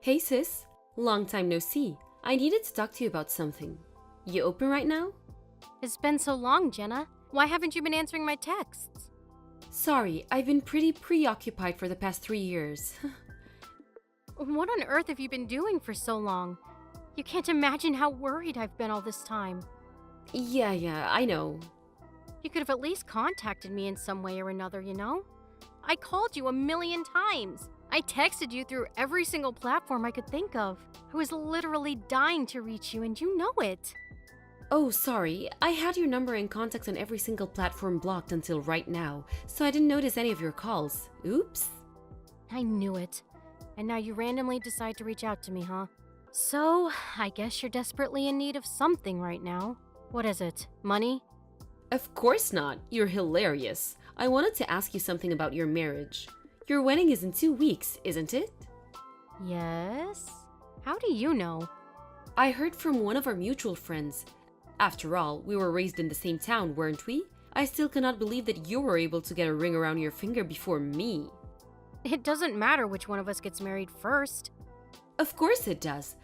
Hey sis, long time no see. I needed to talk to you about something. You open right now? It's been so long, Jenna. Why haven't you been answering my texts? Sorry, I've been pretty preoccupied for the past 3 years. What on earth have you been doing for so long? You can't imagine how worried I've been all this time. Yeah, I know. You could have at least contacted me in some way or another, you know? I called you a million times. I texted you through every single platform I could think of. I was literally dying to reach you, and you know it. Oh, sorry. I had your number and contacts on every single platform blocked until right now, so I didn't notice any of your calls. Oops. I knew it. And now you randomly decide to reach out to me, huh? So, I guess you're desperately in need of something right now. What is it? Money? Of course not. You're hilarious. I wanted to ask you something about your marriage. Your wedding is in 2 weeks, isn't it? Yes? How do you know? I heard from one of our mutual friends. After all, we were raised in the same town, weren't we? I still cannot believe that you were able to get a ring around your finger before me. It doesn't matter which one of us gets married first. Of course it does.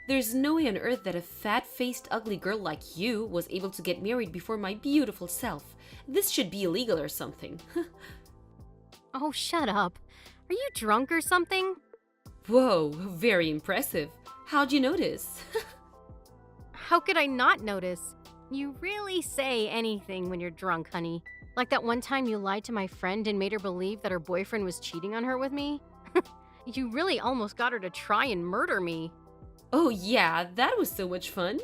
There's no way on earth that a fat-faced ugly girl like you was able to get married before my beautiful self. This should be illegal or something. Oh, shut up. Are you drunk or something? Whoa, very impressive. How'd you notice? How could I not notice? You really say anything when you're drunk, honey. Like that one time you lied to my friend and made her believe that her boyfriend was cheating on her with me. You really almost got her to try and murder me. Oh yeah, that was so much fun.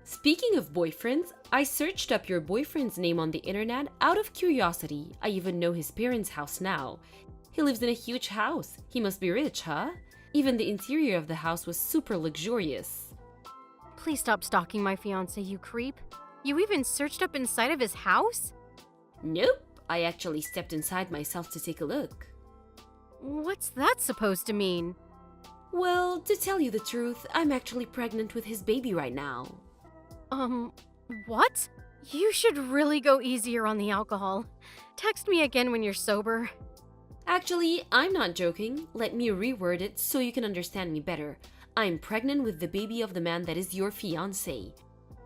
Speaking of boyfriends, I searched up your boyfriend's name on the internet out of curiosity. I even know his parents' house now. He lives in a huge house. He must be rich, huh? Even the interior of the house was super luxurious. Please stop stalking my fiance, you creep. You even searched up inside of his house? Nope, I actually stepped inside myself to take a look. What's that supposed to mean? Well, to tell you the truth, I'm actually pregnant with his baby right now. What? You should really go easier on the alcohol. Text me again when you're sober. Actually, I'm not joking. Let me reword it so you can understand me better. I'm pregnant with the baby of the man that is your fiance.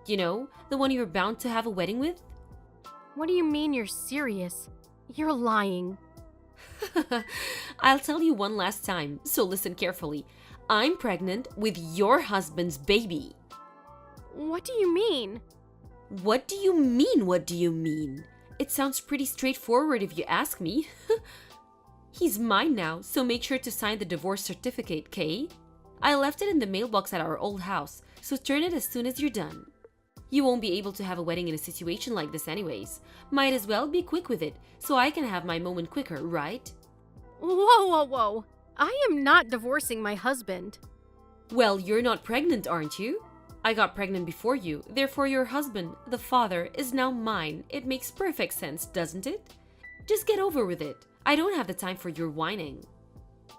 You know, the one you're bound to have a wedding with? What do you mean you're serious? You're lying. I'll tell you one last time, so listen carefully. I'm pregnant with your husband's baby. What do you mean? What do you mean, what do you mean? It sounds pretty straightforward if you ask me. He's mine now, so make sure to sign the divorce certificate, Kay? I left it in the mailbox at our old house, so turn it as soon as you're done. You won't be able to have a wedding in a situation like this anyways. Might as well be quick with it, so I can have my moment quicker, right? Whoa. I am not divorcing my husband. Well, you're not pregnant, aren't you? I got pregnant before you, therefore your husband, the father, is now mine. It makes perfect sense, doesn't it? Just get over with it. I don't have the time for your whining.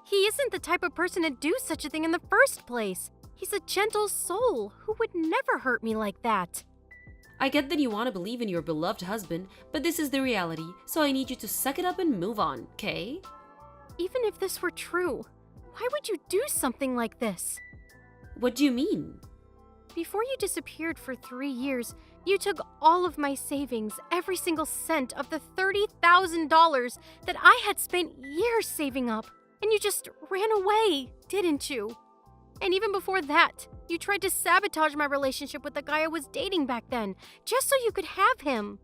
He isn't the type of person to do such a thing in the first place. He's a gentle soul who would never hurt me like that. I get that you want to believe in your beloved husband, but this is the reality, so I need you to suck it up and move on, okay? Even if this were true, why would you do something like this? What do you mean? Before you disappeared for 3 years, you took all of my savings, every single cent of the $30,000 that I had spent years saving up, and you just ran away, didn't you? And even before that, you tried to sabotage my relationship with the guy I was dating back then, just so you could have him.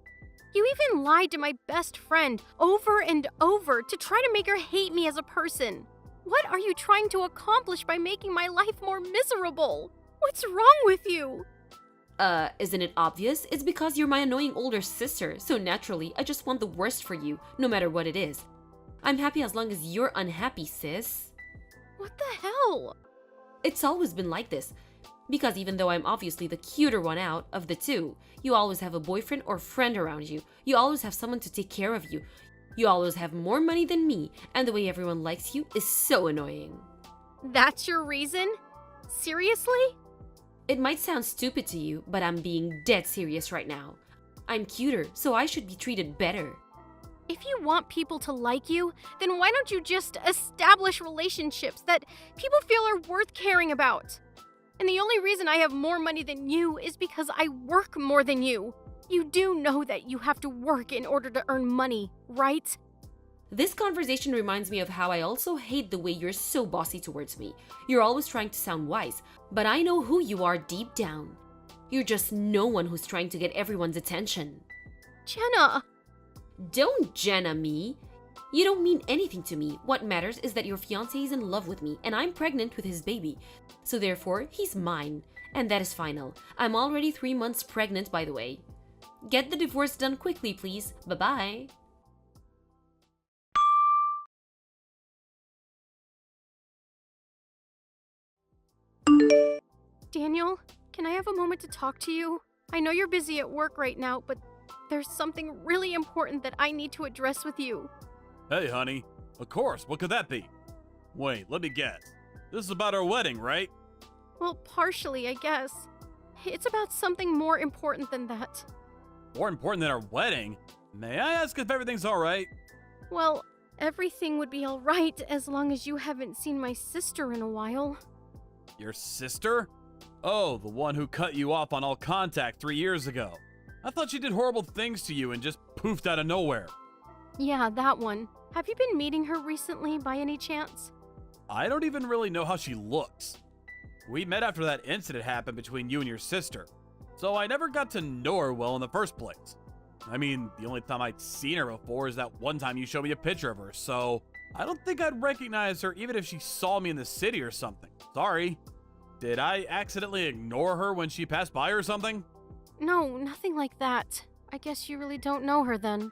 You even lied to my best friend over and over to try to make her hate me as a person. What are you trying to accomplish by making my life more miserable? What's wrong with you? Isn't it obvious? It's because you're my annoying older sister, so naturally, I just want the worst for you, no matter what it is. I'm happy as long as you're unhappy, sis. What the hell? It's always been like this. Because even though I'm obviously the cuter one out of the two, you always have a boyfriend or friend around you. You always have someone to take care of you. You always have more money than me, and the way everyone likes you is so annoying. That's your reason? Seriously? It might sound stupid to you, but I'm being dead serious right now. I'm cuter, so I should be treated better. If you want people to like you, then why don't you just establish relationships that people feel are worth caring about? And the only reason I have more money than you is because I work more than you. You do know that you have to work in order to earn money, right? This conversation reminds me of how I also hate the way you're so bossy towards me. You're always trying to sound wise, but I know who you are deep down. You're just no one who's trying to get everyone's attention. Jenna! Don't Jenna me. You don't mean anything to me. What matters is that your fiancé is in love with me and I'm pregnant with his baby. So therefore, he's mine. And that is final. I'm already 3 months pregnant, by the way. Get the divorce done quickly, please. Bye-bye. Daniel, can I have a moment to talk to you? I know you're busy at work right now, but there's something really important that I need to address with you. Hey, honey. Of course, what could that be? Wait, let me guess. This is about our wedding, right? Well, partially, I guess. It's about something more important than that. More important than our wedding? May I ask if everything's alright? Well, everything would be alright as long as you haven't seen my sister in a while. Your sister? Oh, the one who cut you off on all contact 3 years ago. I thought she did horrible things to you and just poofed out of nowhere. Yeah, that one. Have you been meeting her recently by any chance? I don't even really know how she looks. We met after that incident happened between you and your sister, so I never got to know her well in the first place. I mean, the only time I'd seen her before is that one time you showed me a picture of her, so I don't think I'd recognize her even if she saw me in the city or something. Sorry. Did I accidentally ignore her when she passed by or something? No, nothing like that. I guess you really don't know her then.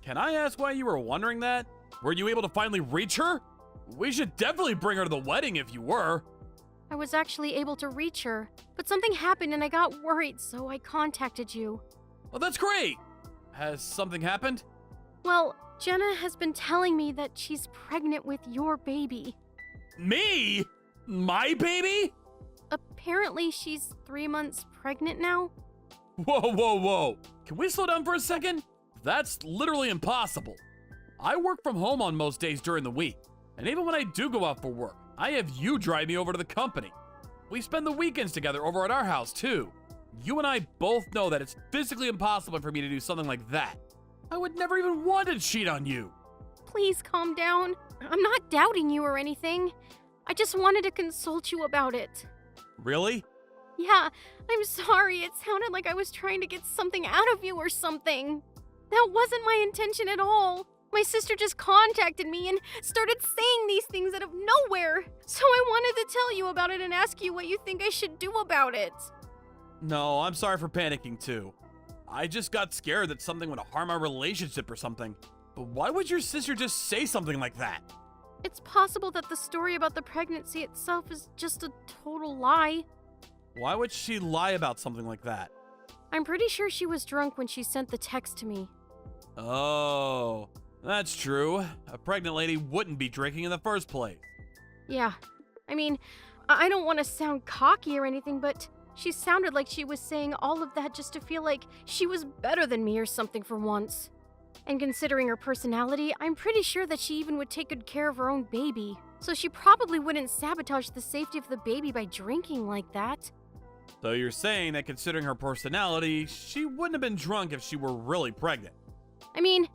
Can I ask why you were wondering that? Were you able to finally reach her? We should definitely bring her to the wedding if you were. I was actually able to reach her, but something happened and I got worried, so I contacted you. Oh, that's great! Has something happened? Well, Jenna has been telling me that she's pregnant with your baby. Me? My baby? Apparently, she's 3 months pregnant now. Whoa, whoa, whoa. Can we slow down for a second? That's literally impossible. I work from home on most days during the week, and even when I do go out for work, I have you drive me over to the company. We spend the weekends together over at our house, too. You and I both know that it's physically impossible for me to do something like that. I would never even want to cheat on you. Please calm down. I'm not doubting you or anything. I just wanted to consult you about it. Really? Yeah, I'm sorry. It sounded like I was trying to get something out of you or something. That wasn't my intention at all. My sister just contacted me and started saying these things out of nowhere. So I wanted to tell you about it and ask you what you think I should do about it. No, I'm sorry for panicking too. I just got scared that something would harm our relationship or something. But why would your sister just say something like that? It's possible that the story about the pregnancy itself is just a total lie. Why would she lie about something like that? I'm pretty sure she was drunk when she sent the text to me. Oh, that's true. A pregnant lady wouldn't be drinking in the first place. Yeah, I mean, I don't want to sound cocky or anything, but she sounded like she was saying all of that just to feel like she was better than me or something for once. And considering her personality, I'm pretty sure that she even would take good care of her own baby. So she probably wouldn't sabotage the safety of the baby by drinking like that. So you're saying that considering her personality, she wouldn't have been drunk if she were really pregnant. I mean,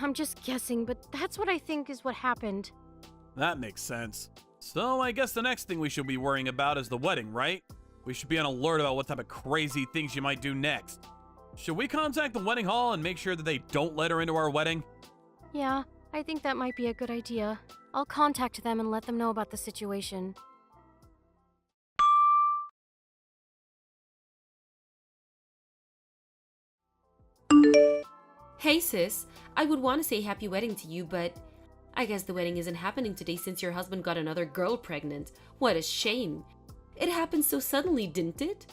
I'm just guessing, but that's what I think is what happened. That makes sense. So I guess the next thing we should be worrying about is the wedding, right? We should be on alert about what type of crazy things she might do next. Should we contact the wedding hall and make sure that they don't let her into our wedding? Yeah, I think that might be a good idea. I'll contact them and let them know about the situation. Hey sis, I would want to say happy wedding to you, but I guess the wedding isn't happening today since your husband got another girl pregnant. What a shame. It happened so suddenly, didn't it?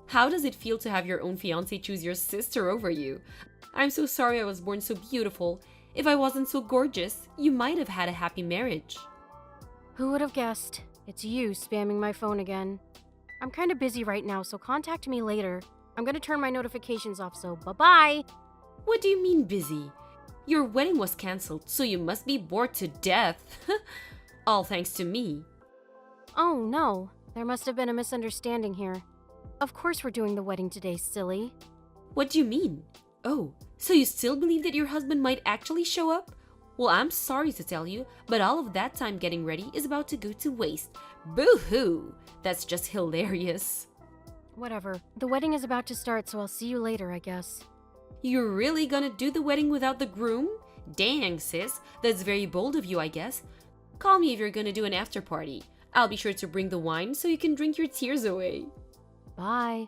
How does it feel to have your own fiancé choose your sister over you? I'm so sorry I was born so beautiful. If I wasn't so gorgeous, you might have had a happy marriage. Who would have guessed? It's you spamming my phone again. I'm kind of busy right now, so contact me later. I'm gonna turn my notifications off, so bye-bye! What do you mean busy? Your wedding was cancelled, so you must be bored to death. All thanks to me. Oh no, there must have been a misunderstanding here. Of course we're doing the wedding today, silly. What do you mean? Oh, so you still believe that your husband might actually show up? Well, I'm sorry to tell you, but all of that time getting ready is about to go to waste. Boo-hoo! That's just hilarious. Whatever. The wedding is about to start, so I'll see you later, I guess. You're really gonna do the wedding without the groom? Dang, sis. That's very bold of you, I guess. Call me if you're gonna do an after party. I'll be sure to bring the wine so you can drink your tears away. Bye.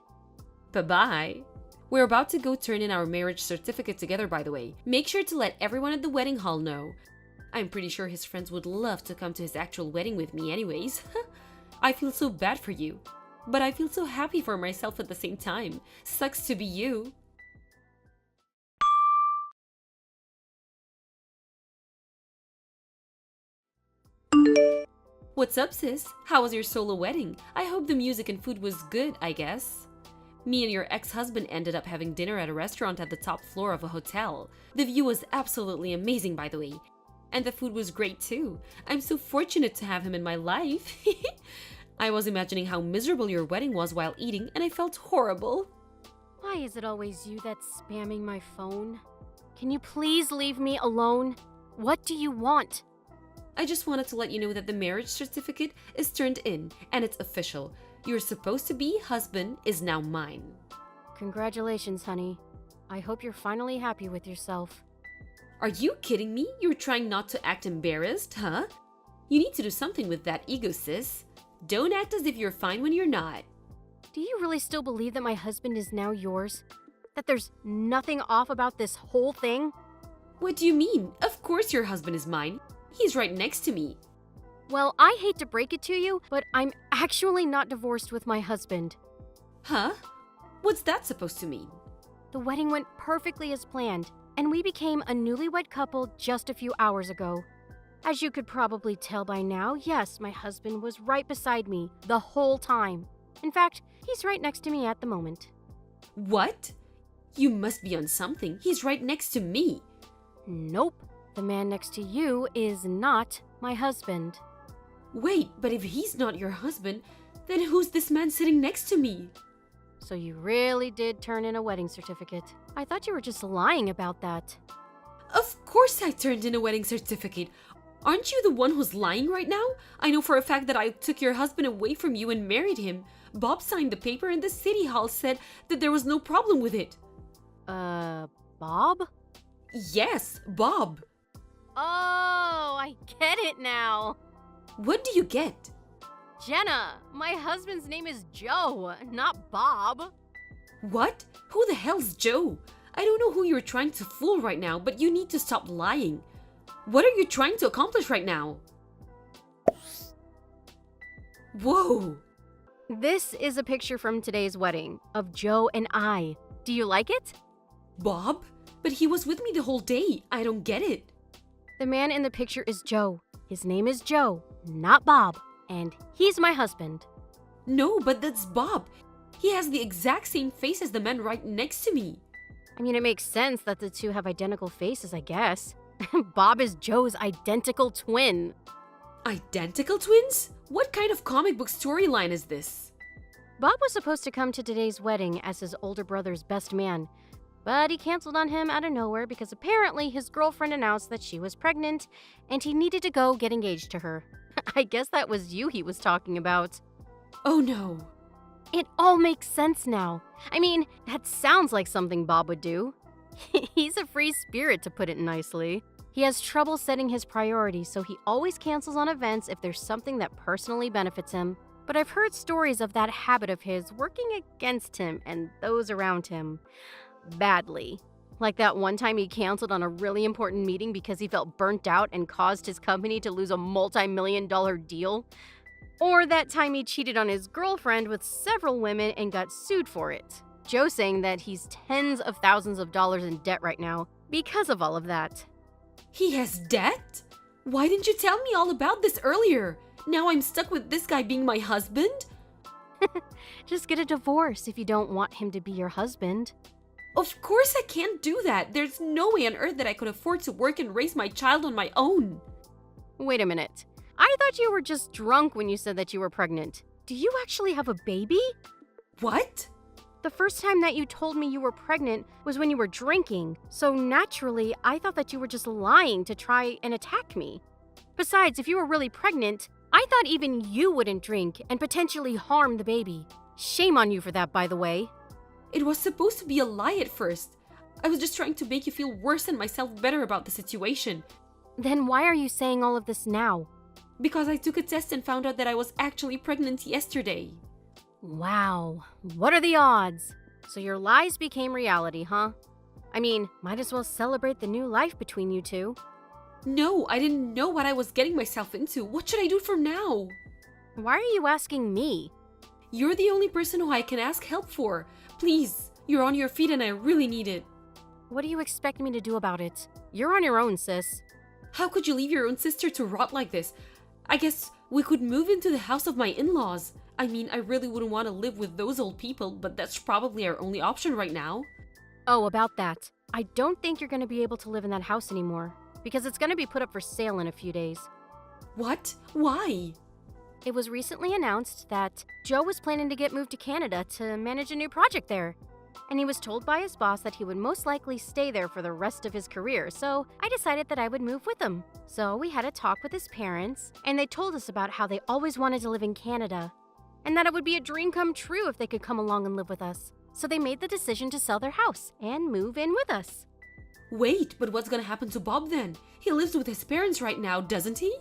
Bye-bye. We're about to go turn in our marriage certificate together, by the way. Make sure to let everyone at the wedding hall know. I'm pretty sure his friends would love to come to his actual wedding with me anyways. I feel so bad for you. But I feel so happy for myself at the same time. Sucks to be you. What's up, sis? How was your solo wedding? I hope the music and food was good, I guess. Me and your ex-husband ended up having dinner at a restaurant at the top floor of a hotel. The view was absolutely amazing, by the way. And the food was great too. I'm so fortunate to have him in my life. I was imagining how miserable your wedding was while eating, and I felt horrible. Why is it always you that's spamming my phone? Can you please leave me alone? What do you want? I just wanted to let you know that the marriage certificate is turned in, and it's official. Your supposed to be husband is now mine. Congratulations, honey. I hope you're finally happy with yourself. Are you kidding me? You're trying not to act embarrassed, huh? You need to do something with that ego, sis. Don't act as if you're fine when you're not. Do you really still believe that my husband is now yours? That there's nothing off about this whole thing? What do you mean? Of course your husband is mine. He's right next to me. Well, I hate to break it to you, but I'm actually not divorced with my husband. Huh? What's that supposed to mean? The wedding went perfectly as planned, and we became a newlywed couple just a few hours ago. As you could probably tell by now, yes, my husband was right beside me the whole time. In fact, he's right next to me at the moment. What? You must be on something. He's right next to me. Nope. The man next to you is not my husband. Wait, but if he's not your husband, then who's this man sitting next to me? So you really did turn in a wedding certificate. I thought you were just lying about that. Of course I turned in a wedding certificate. Aren't you the one who's lying right now? I know for a fact that I took your husband away from you and married him. Bob signed the paper and the city hall said that there was no problem with it. Bob? Yes, Bob. Oh, I get it now. What do you get? Jenna, my husband's name is Joe, not Bob. What? Who the hell's Joe? I don't know who you're trying to fool right now, but you need to stop lying. What are you trying to accomplish right now? Whoa! This is a picture from today's wedding of Joe and I. Do you like it? Bob? But he was with me the whole day. I don't get it. The man in the picture is Joe. His name is Joe, not Bob. And he's my husband. No, but that's Bob. He has the exact same face as the man right next to me. I mean, it makes sense that the two have identical faces, I guess. Bob is Joe's identical twin. Identical twins? What kind of comic book storyline is this? Bob was supposed to come to today's wedding as his older brother's best man, but he canceled on him out of nowhere because apparently his girlfriend announced that she was pregnant and he needed to go get engaged to her. I guess that was you he was talking about. Oh no. It all makes sense now. I mean, that sounds like something Bob would do. He's a free spirit, to put it nicely. He has trouble setting his priorities, so he always cancels on events if there's something that personally benefits him. But I've heard stories of that habit of his working against him and those around him. Badly. Like that one time he canceled on a really important meeting because he felt burnt out and caused his company to lose a multi-million-dollar deal. Or that time he cheated on his girlfriend with several women and got sued for it. Joe saying that he's tens of thousands of dollars in debt right now because of all of that. He has debt? Why didn't you tell me all about this earlier? Now I'm stuck with this guy being my husband? Just get a divorce if you don't want him to be your husband. Of course I can't do that. There's no way on earth that I could afford to work and raise my child on my own. Wait a minute. I thought you were just drunk when you said that you were pregnant. Do you actually have a baby? What? The first time that you told me you were pregnant was when you were drinking, so naturally, I thought that you were just lying to try and attack me. Besides, if you were really pregnant, I thought even you wouldn't drink and potentially harm the baby. Shame on you for that, by the way. It was supposed to be a lie at first. I was just trying to make you feel worse and myself better about the situation. Then why are you saying all of this now? Because I took a test and found out that I was actually pregnant yesterday. Wow, what are the odds? So your lies became reality, huh? I mean, might as well celebrate the new life between you two. No, I didn't know what I was getting myself into. What should I do from now? Why are you asking me? You're the only person who I can ask help for. Please, you're on your feet and I really need it. What do you expect me to do about it? You're on your own, sis. How could you leave your own sister to rot like this? I guess we could move into the house of my in-laws. I mean, I really wouldn't want to live with those old people, but that's probably our only option right now. Oh, about that. I don't think you're going to be able to live in that house anymore, because it's going to be put up for sale in a few days. What? Why? It was recently announced that Joe was planning to get moved to Canada to manage a new project there. And he was told by his boss that he would most likely stay there for the rest of his career, so I decided that I would move with him. So we had a talk with his parents, and they told us about how they always wanted to live in Canada, and that it would be a dream come true if they could come along and live with us. So they made the decision to sell their house and move in with us. Wait, but what's gonna happen to Bob then? He lives with his parents right now, doesn't he?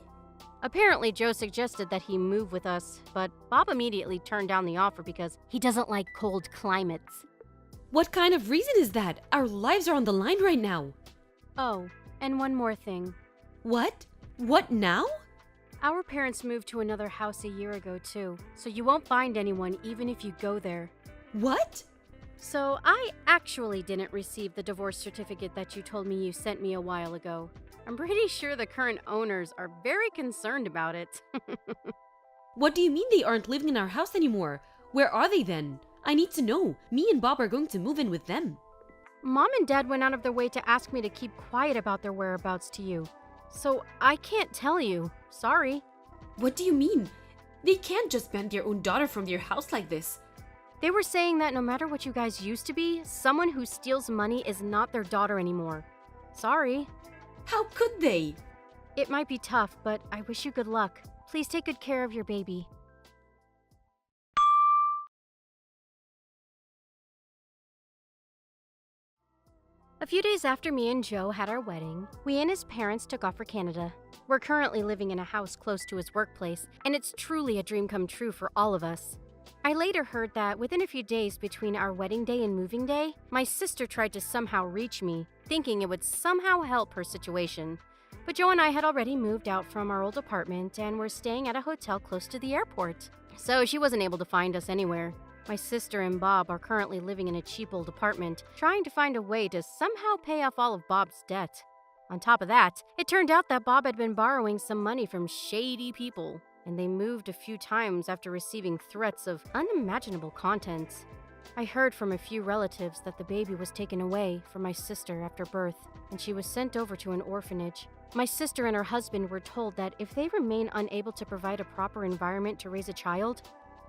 Apparently, Joe suggested that he move with us, but Bob immediately turned down the offer because he doesn't like cold climates. What kind of reason is that? Our lives are on the line right now. Oh, and one more thing. What? What now? Our parents moved to another house a year ago too, so you won't find anyone even if you go there. What? So I actually didn't receive the divorce certificate that you told me you sent me a while ago. I'm pretty sure the current owners are very concerned about it. What do you mean they aren't living in our house anymore? Where are they then? I need to know. Me and Bob are going to move in with them. Mom and Dad went out of their way to ask me to keep quiet about their whereabouts to you. So I can't tell you. Sorry. What do you mean? They can't just ban their own daughter from their house like this. They were saying that no matter what you guys used to be, someone who steals money is not their daughter anymore. Sorry. How could they? It might be tough, but I wish you good luck. Please take good care of your baby. A few days after me and Joe had our wedding, we and his parents took off for Canada. We're currently living in a house close to his workplace, and it's truly a dream come true for all of us. I later heard that within a few days between our wedding day and moving day, my sister tried to somehow reach me, thinking it would somehow help her situation. But Joe and I had already moved out from our old apartment and were staying at a hotel close to the airport, so she wasn't able to find us anywhere. My sister and Bob are currently living in a cheap old apartment, trying to find a way to somehow pay off all of Bob's debt. On top of that, it turned out that Bob had been borrowing some money from shady people, and they moved a few times after receiving threats of unimaginable contents. I heard from a few relatives that the baby was taken away from my sister after birth, and she was sent over to an orphanage. My sister and her husband were told that if they remain unable to provide a proper environment to raise a child,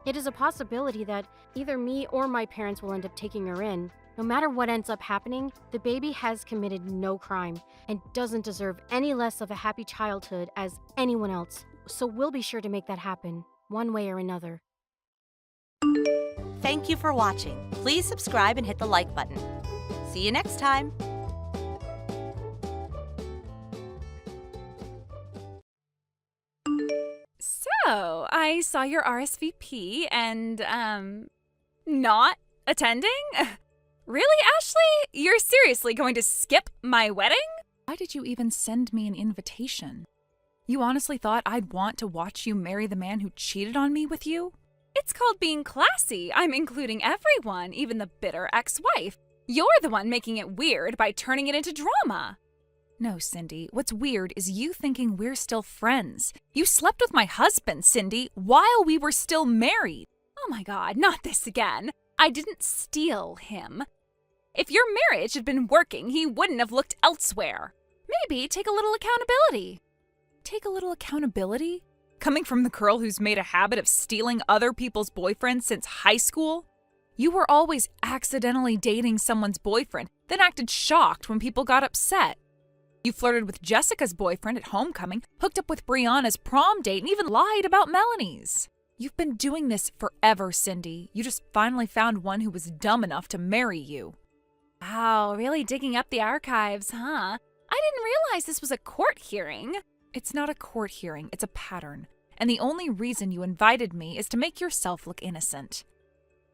it is a possibility that either me or my parents will end up taking her in. No matter what ends up happening, the baby has committed no crime and doesn't deserve any less of a happy childhood as anyone else. So we'll be sure to make that happen, one way or another. Thank you for watching. Please subscribe and hit the like button. See you next time. So, I saw your RSVP and, not attending? Really, Ashley? You're seriously going to skip my wedding? Why did you even send me an invitation? You honestly thought I'd want to watch you marry the man who cheated on me with you? It's called being classy. I'm including everyone, even the bitter ex-wife. You're the one making it weird by turning it into drama. No, Cindy. What's weird is you thinking we're still friends. You slept with my husband, Cindy, while we were still married. Oh my God, not this again. I didn't steal him. If your marriage had been working, he wouldn't have looked elsewhere. Maybe take a little accountability. Take a little accountability? Coming from the girl who's made a habit of stealing other people's boyfriends since high school? You were always accidentally dating someone's boyfriend, then acted shocked when people got upset. You flirted with Jessica's boyfriend at homecoming, hooked up with Brianna's prom date, and even lied about Melanie's. You've been doing this forever, Cindy. You just finally found one who was dumb enough to marry you. Wow, really digging up the archives, huh? I didn't realize this was a court hearing. It's not a court hearing, it's a pattern. And the only reason you invited me is to make yourself look innocent.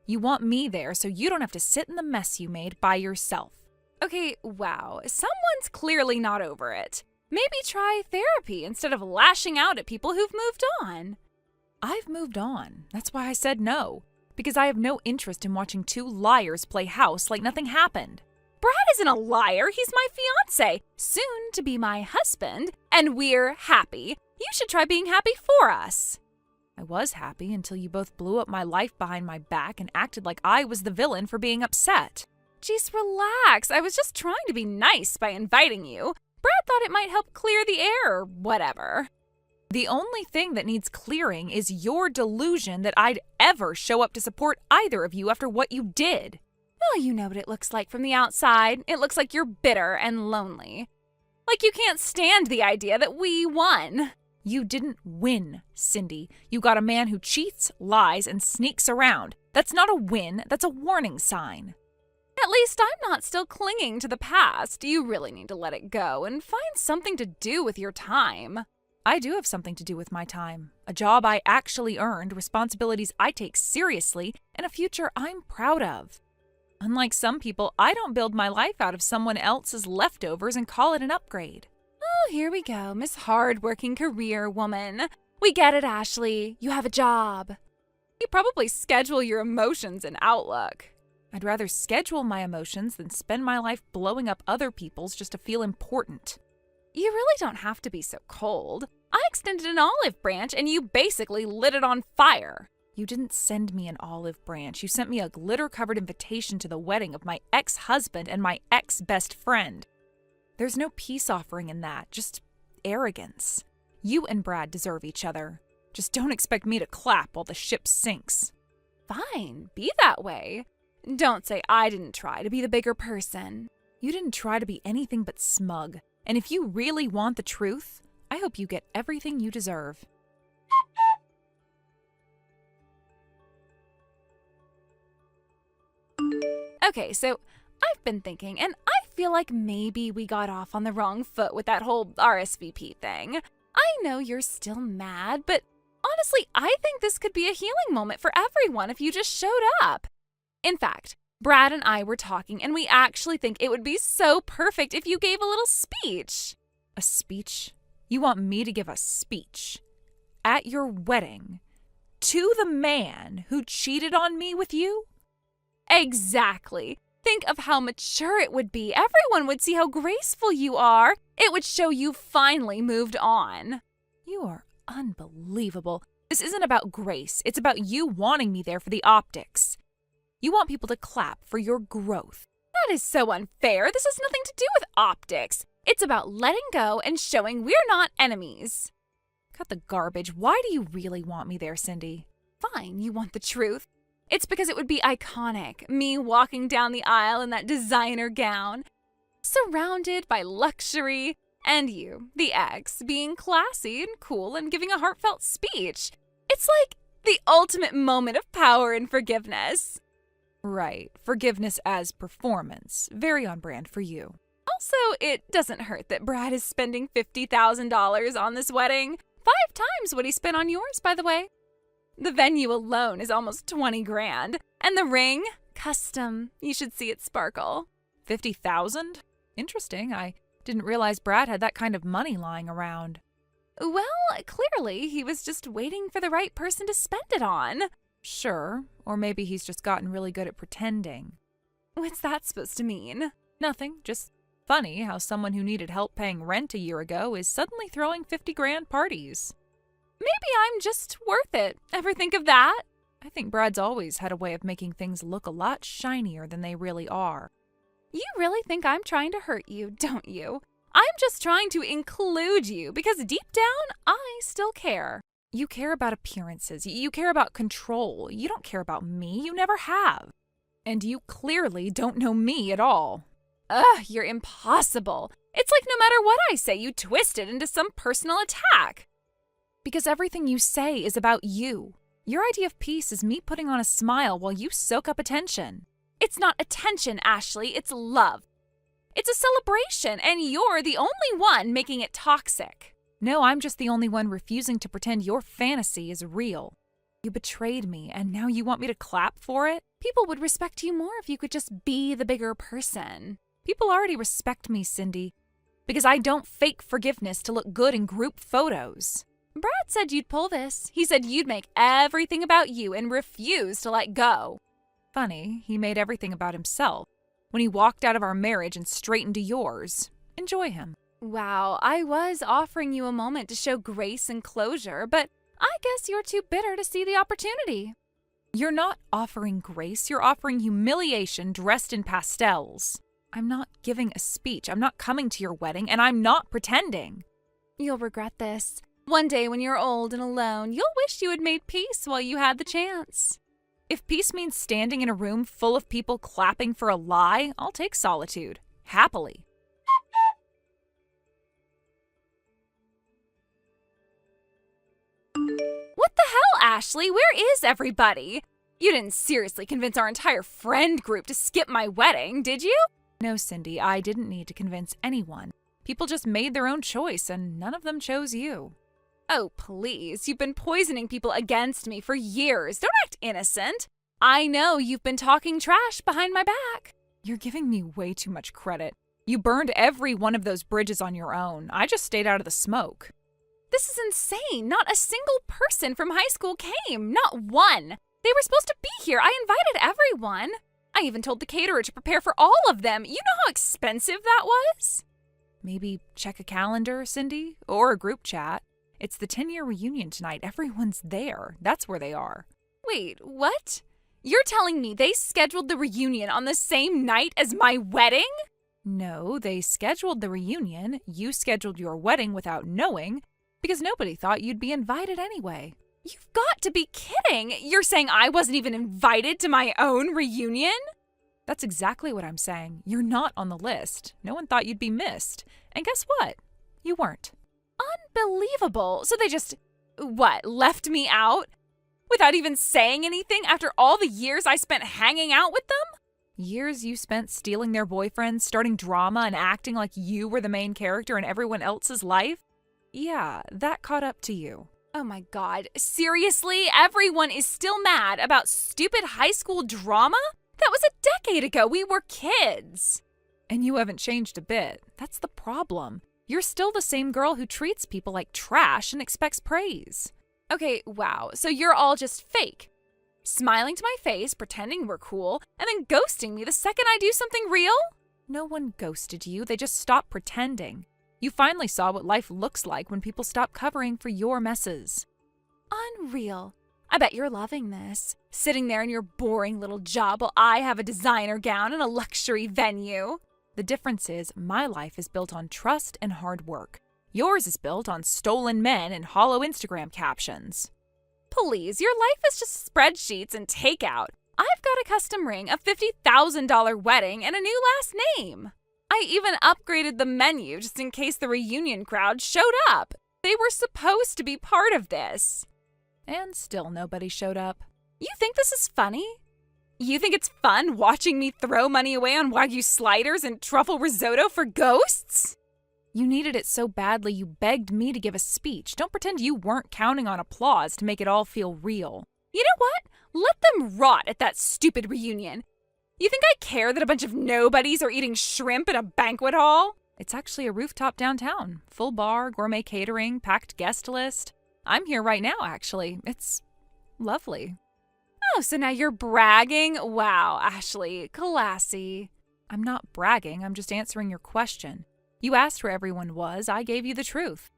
You want me there so you don't have to sit in the mess you made by yourself. Okay, wow, someone's clearly not over it. Maybe try therapy instead of lashing out at people who've moved on. I've moved on. That's why I said no. Because I have no interest in watching two liars play house like nothing happened. Brad isn't a liar. He's my fiance, soon to be my husband, and we're happy. You should try being happy for us. I was happy until you both blew up my life behind my back and acted like I was the villain for being upset. Jeez, relax. I was just trying to be nice by inviting you. Brad thought it might help clear the air or whatever. The only thing that needs clearing is your delusion that I'd ever show up to support either of you after what you did. Well, you know what it looks like from the outside. It looks like you're bitter and lonely. Like you can't stand the idea that we won. You didn't win, Cindy. You got a man who cheats, lies, and sneaks around. That's not a win, that's a warning sign. At least I'm not still clinging to the past. You really need to let it go and find something to do with your time. I do have something to do with my time. A job I actually earned, responsibilities I take seriously, and a future I'm proud of. Unlike some people, I don't build my life out of someone else's leftovers and call it an upgrade. Oh, here we go, Miss Hard-Working Career Woman. We get it, Ashley. You have a job. You probably schedule your emotions and outlook. I'd rather schedule my emotions than spend my life blowing up other people's just to feel important. You really don't have to be so cold. I extended an olive branch and you basically lit it on fire. You didn't send me an olive branch. You sent me a glitter-covered invitation to the wedding of my ex-husband and my ex-best friend. There's no peace offering in that, just arrogance. You and Brad deserve each other. Just don't expect me to clap while the ship sinks. Fine, be that way. Don't say I didn't try to be the bigger person. You didn't try to be anything but smug. And if you really want the truth, I hope you get everything you deserve. Okay, so I've been thinking, and I feel like maybe we got off on the wrong foot with that whole RSVP thing. I know you're still mad, but honestly, I think this could be a healing moment for everyone if you just showed up. In fact, Brad and I were talking, and we actually think it would be so perfect if you gave a little speech. A speech? You want me to give a speech? At your wedding? To the man who cheated on me with you? Exactly. Think of how mature it would be. Everyone would see how graceful you are. It would show you finally moved on. You are unbelievable. This isn't about grace. It's about you wanting me there for the optics. You want people to clap for your growth. That is so unfair. This has nothing to do with optics. It's about letting go and showing we're not enemies. Cut the garbage. Why do you really want me there, Cindy? Fine, you want the truth. It's because it would be iconic, me walking down the aisle in that designer gown, surrounded by luxury, and you, the ex, being classy and cool and giving a heartfelt speech. It's like the ultimate moment of power and forgiveness. Right. Forgiveness as performance. Very on brand for you. Also, it doesn't hurt that Brad is spending $50,000 on this wedding. 5 times what he spent on yours, by the way. The venue alone is almost $20,000. And the ring? Custom. You should see it sparkle. 50,000? Interesting. I didn't realize Brad had that kind of money lying around. Well, clearly he was just waiting for the right person to spend it on. Sure. Or maybe he's just gotten really good at pretending. What's that supposed to mean? Nothing. Just funny how someone who needed help paying rent a year ago is suddenly throwing 50 grand parties. Maybe I'm just worth it. Ever think of that? I think Brad's always had a way of making things look a lot shinier than they really are. You really think I'm trying to hurt you, don't you? I'm just trying to include you because deep down, I still care. You care about appearances. You care about control. You don't care about me. You never have. And you clearly don't know me at all. Ugh, you're impossible. It's like no matter what I say, you twist it into some personal attack. Because everything you say is about you. Your idea of peace is me putting on a smile while you soak up attention. It's not attention, Ashley. It's love. It's a celebration, and you're the only one making it toxic. No, I'm just the only one refusing to pretend your fantasy is real. You betrayed me, and now you want me to clap for it? People would respect you more if you could just be the bigger person. People already respect me, Cindy, because I don't fake forgiveness to look good in group photos. Brad said you'd pull this. He said you'd make everything about you and refuse to let go. Funny, he made everything about himself when he walked out of our marriage and straight into yours. Enjoy him. Wow, I was offering you a moment to show grace and closure, but I guess you're too bitter to see the opportunity. You're not offering grace, you're offering humiliation dressed in pastels. I'm not giving a speech, I'm not coming to your wedding, and I'm not pretending. You'll regret this. One day when you're old and alone, you'll wish you had made peace while you had the chance. If peace means standing in a room full of people clapping for a lie, I'll take solitude. Happily. What the hell, Ashley? Where is everybody? You didn't seriously convince our entire friend group to skip my wedding, did you? No, Cindy, I didn't need to convince anyone. People just made their own choice, and none of them chose you. Oh, please. You've been poisoning people against me for years. Don't act innocent. I know you've been talking trash behind my back. You're giving me way too much credit. You burned every one of those bridges on your own. I just stayed out of the smoke. This is insane. Not a single person from high school came. Not one. They were supposed to be here. I invited everyone. I even told the caterer to prepare for all of them. You know how expensive that was? Maybe check a calendar, Cindy, or a group chat. It's the 10-year reunion tonight. Everyone's there. That's where they are. Wait, what? You're telling me they scheduled the reunion on the same night as my wedding? No, they scheduled the reunion. You scheduled your wedding without knowing because nobody thought you'd be invited anyway. You've got to be kidding. You're saying I wasn't even invited to my own reunion? That's exactly what I'm saying. You're not on the list. No one thought you'd be missed. And guess what? You weren't. Unbelievable. So they just, left me out? Without even saying anything after all the years I spent hanging out with them? Years you spent stealing their boyfriends, starting drama, and acting like you were the main character in everyone else's life? Yeah, that caught up to you. Oh my God, seriously? Everyone is still mad about stupid high school drama? That was a decade ago. We were kids. And you haven't changed a bit. That's the problem. You're still the same girl who treats people like trash and expects praise. Okay, wow, so you're all just fake. Smiling to my face, pretending we're cool, and then ghosting me the second I do something real? No one ghosted you, they just stopped pretending. You finally saw what life looks like when people stop covering for your messes. Unreal. I bet you're loving this. Sitting there in your boring little job while I have a designer gown and a luxury venue. The difference is my life is built on trust and hard work. Yours is built on stolen men and hollow Instagram captions. Please, your life is just spreadsheets and takeout. I've got a custom ring, a $50,000 wedding, and a new last name. I even upgraded the menu just in case the reunion crowd showed up. They were supposed to be part of this. And still nobody showed up. You think this is funny? You think it's fun watching me throw money away on Wagyu sliders and truffle risotto for ghosts? You needed it so badly you begged me to give a speech. Don't pretend you weren't counting on applause to make it all feel real. You know what? Let them rot at that stupid reunion. You think I care that a bunch of nobodies are eating shrimp in a banquet hall? It's actually a rooftop downtown. Full bar, gourmet catering, packed guest list. I'm here right now, actually. It's lovely. Oh, so now you're bragging? Wow, Ashley, classy. I'm not bragging, I'm just answering your question. You asked where everyone was, I gave you the truth.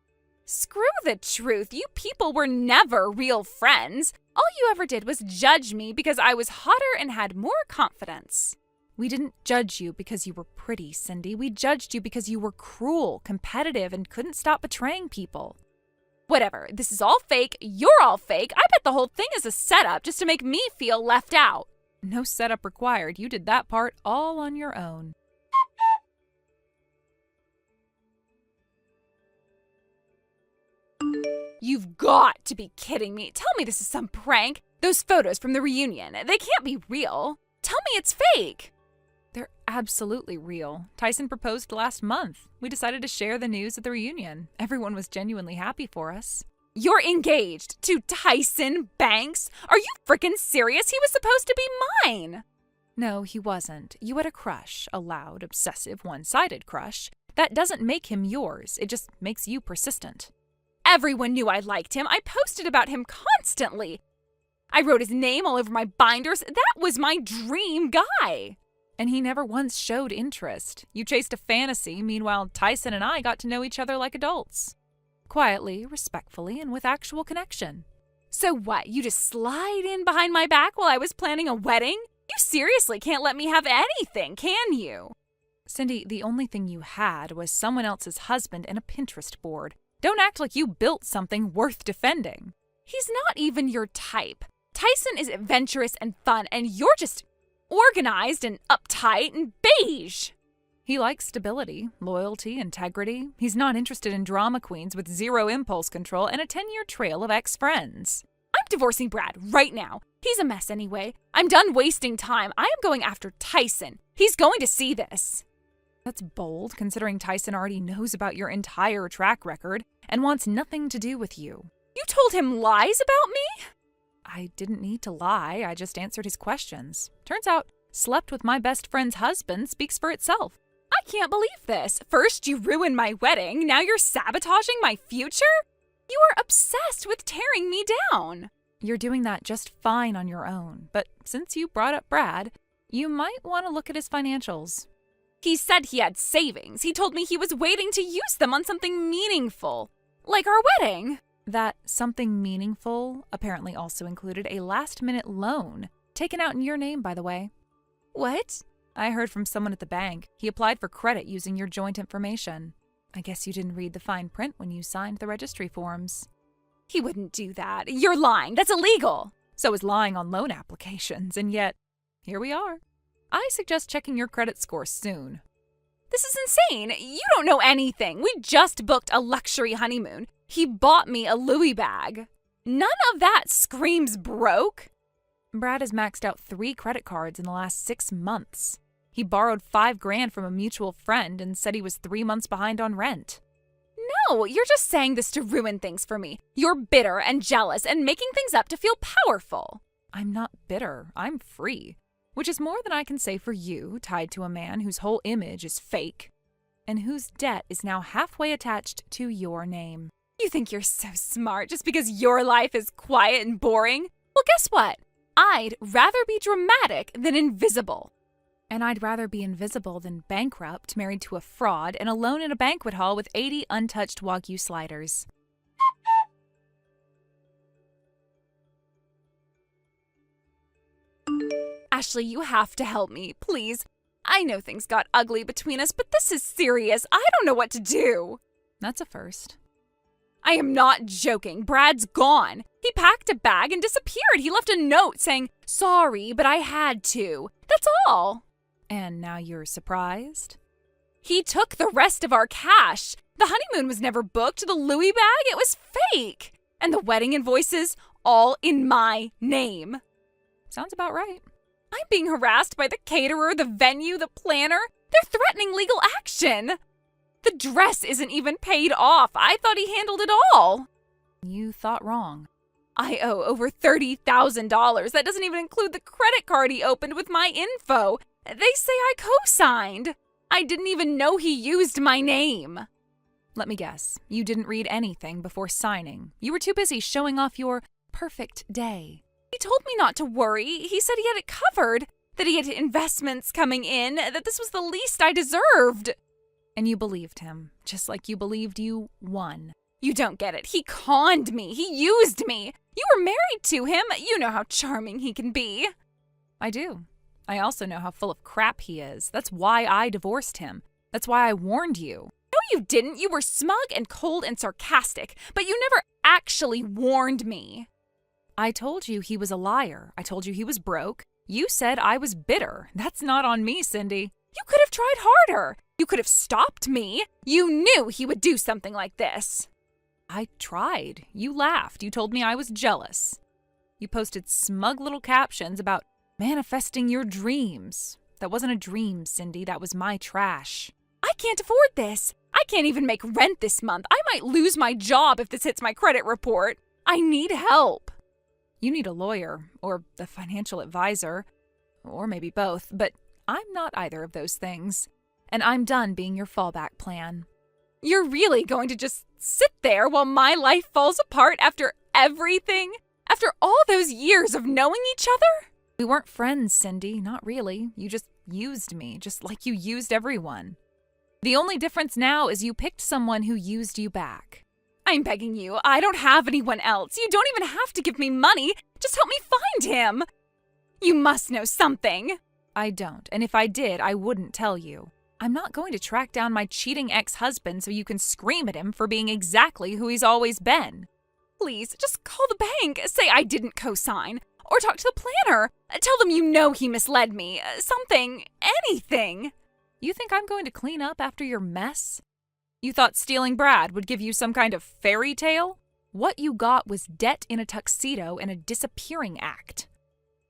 Screw the truth, you people were never real friends. All you ever did was judge me because I was hotter and had more confidence. We didn't judge you because you were pretty, Cindy. We judged you because you were cruel, competitive, and couldn't stop betraying people. Whatever, this is all fake, you're all fake. I bet the whole thing is a setup just to make me feel left out. No setup required. You did that part all on your own. You've got to be kidding me. Tell me this is some prank. Those photos from the reunion, they can't be real. Tell me it's fake. They're absolutely real. Tyson proposed last month. We decided to share the news at the reunion. Everyone was genuinely happy for us. You're engaged to Tyson Banks? Are you frickin' serious? He was supposed to be mine. No, he wasn't. You had a crush, a loud, obsessive, one-sided crush. That doesn't make him yours. It just makes you persistent. Everyone knew I liked him. I posted about him constantly. I wrote his name all over my binders. That was my dream guy. And he never once showed interest. You chased a fantasy, meanwhile Tyson and I got to know each other like adults. Quietly, respectfully, and with actual connection. So what, you just slide in behind my back while I was planning a wedding? You seriously can't let me have anything, can you? Cindy, the only thing you had was someone else's husband and a Pinterest board. Don't act like you built something worth defending. He's not even your type. Tyson is adventurous and fun, and you're just organized and uptight and beige. He likes stability, loyalty, integrity. He's not interested in drama queens with zero impulse control and a 10-year trail of ex-friends. I'm divorcing Brad right now. He's a mess anyway. I'm done wasting time. I am going after Tyson. He's going to see this. That's bold, considering Tyson already knows about your entire track record and wants nothing to do with you. You told him lies about me? I didn't need to lie. I just answered his questions. Turns out, slept with my best friend's husband speaks for itself. I can't believe this. First you ruined my wedding, now you're sabotaging my future? You are obsessed with tearing me down. You're doing that just fine on your own, but since you brought up Brad, you might want to look at his financials. He said he had savings. He told me he was waiting to use them on something meaningful, like our wedding. That something meaningful apparently also included a last-minute loan, taken out in your name, by the way. What? I heard from someone at the bank. He applied for credit using your joint information. I guess you didn't read the fine print when you signed the registry forms. He wouldn't do that. You're lying. That's illegal. So is lying on loan applications, and yet, here we are. I suggest checking your credit score soon. This is insane. You don't know anything. We just booked a luxury honeymoon. He bought me a Louis bag. None of that screams broke. Brad has maxed out 3 credit cards in the last 6 months. He borrowed $5,000 from a mutual friend and said he was 3 months behind on rent. No, you're just saying this to ruin things for me. You're bitter and jealous and making things up to feel powerful. I'm not bitter. I'm free. Which is more than I can say for you, tied to a man whose whole image is fake, and whose debt is now halfway attached to your name. You think you're so smart just because your life is quiet and boring? Well, guess what? I'd rather be dramatic than invisible. And I'd rather be invisible than bankrupt, married to a fraud, and alone in a banquet hall with 80 untouched Wagyu sliders. Ashley, you have to help me, please. I know things got ugly between us, but this is serious. I don't know what to do. That's a first. I am not joking. Brad's gone. He packed a bag and disappeared. He left a note saying, "Sorry, but I had to." That's all. And now you're surprised? He took the rest of our cash. The honeymoon was never booked. The Louis bag, it was fake. And the wedding invoices, all in my name. Sounds about right. I'm being harassed by the caterer, the venue, the planner. They're threatening legal action. The dress isn't even paid off. I thought he handled it all. You thought wrong. I owe over $30,000. That doesn't even include the credit card he opened with my info. They say I co-signed. I didn't even know he used my name. Let me guess. You didn't read anything before signing. You were too busy showing off your perfect day. He told me not to worry. He said he had it covered, that he had investments coming in, that this was the least I deserved. And you believed him, just like you believed you won. You don't get it. He conned me. He used me. You were married to him. You know how charming he can be. I do. I also know how full of crap he is. That's why I divorced him. That's why I warned you. No, you didn't. You were smug and cold and sarcastic, but you never actually warned me. I told you he was a liar. I told you he was broke. You said I was bitter. That's not on me, Cindy. You could have tried harder. You could have stopped me. You knew he would do something like this. I tried. You laughed. You told me I was jealous. You posted smug little captions about manifesting your dreams. That wasn't a dream, Cindy. That was my trash. I can't afford this. I can't even make rent this month. I might lose my job if this hits my credit report. I need help. You need a lawyer, or a financial advisor, or maybe both, but I'm not either of those things. And I'm done being your fallback plan. You're really going to just sit there while my life falls apart after everything? After all those years of knowing each other? We weren't friends, Cindy. Not really. You just used me, just like you used everyone. The only difference now is you picked someone who used you back. I'm begging you. I don't have anyone else. You don't even have to give me money. Just help me find him. You must know something. I don't, and if I did, I wouldn't tell you. I'm not going to track down my cheating ex-husband so you can scream at him for being exactly who he's always been. Please, just call the bank. Say I didn't co-sign. Or talk to the planner. Tell them you know he misled me. Something. Anything. You think I'm going to clean up after your mess? You thought stealing Brad would give you some kind of fairy tale? What you got was debt in a tuxedo and a disappearing act.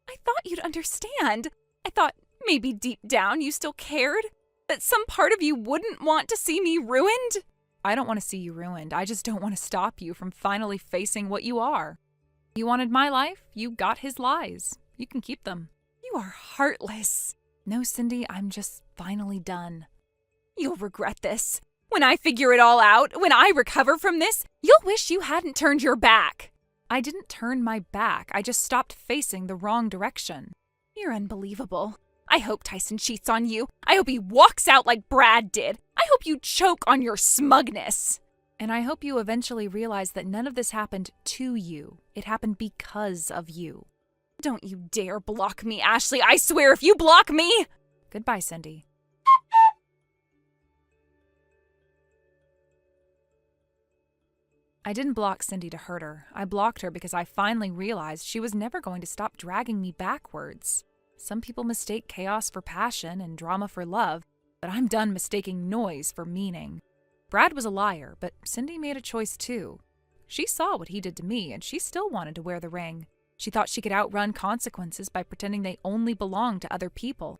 I thought you'd understand. I thought maybe deep down you still cared. That some part of you wouldn't want to see me ruined. I don't want to see you ruined. I just don't want to stop you from finally facing what you are. You wanted my life, you got his lies. You can keep them. You are heartless. No, Cindy, I'm just finally done. You'll regret this. When I figure it all out, when I recover from this, you'll wish you hadn't turned your back. I didn't turn my back. I just stopped facing the wrong direction. You're unbelievable. I hope Tyson cheats on you. I hope he walks out like Brad did. I hope you choke on your smugness. And I hope you eventually realize that none of this happened to you. It happened because of you. Don't you dare block me, Ashley. I swear if you block me... Goodbye, Cindy. I didn't block Cindy to hurt her. I blocked her because I finally realized she was never going to stop dragging me backwards. Some people mistake chaos for passion and drama for love, but I'm done mistaking noise for meaning. Brad was a liar, but Cindy made a choice too. She saw what he did to me, and she still wanted to wear the ring. She thought she could outrun consequences by pretending they only belonged to other people.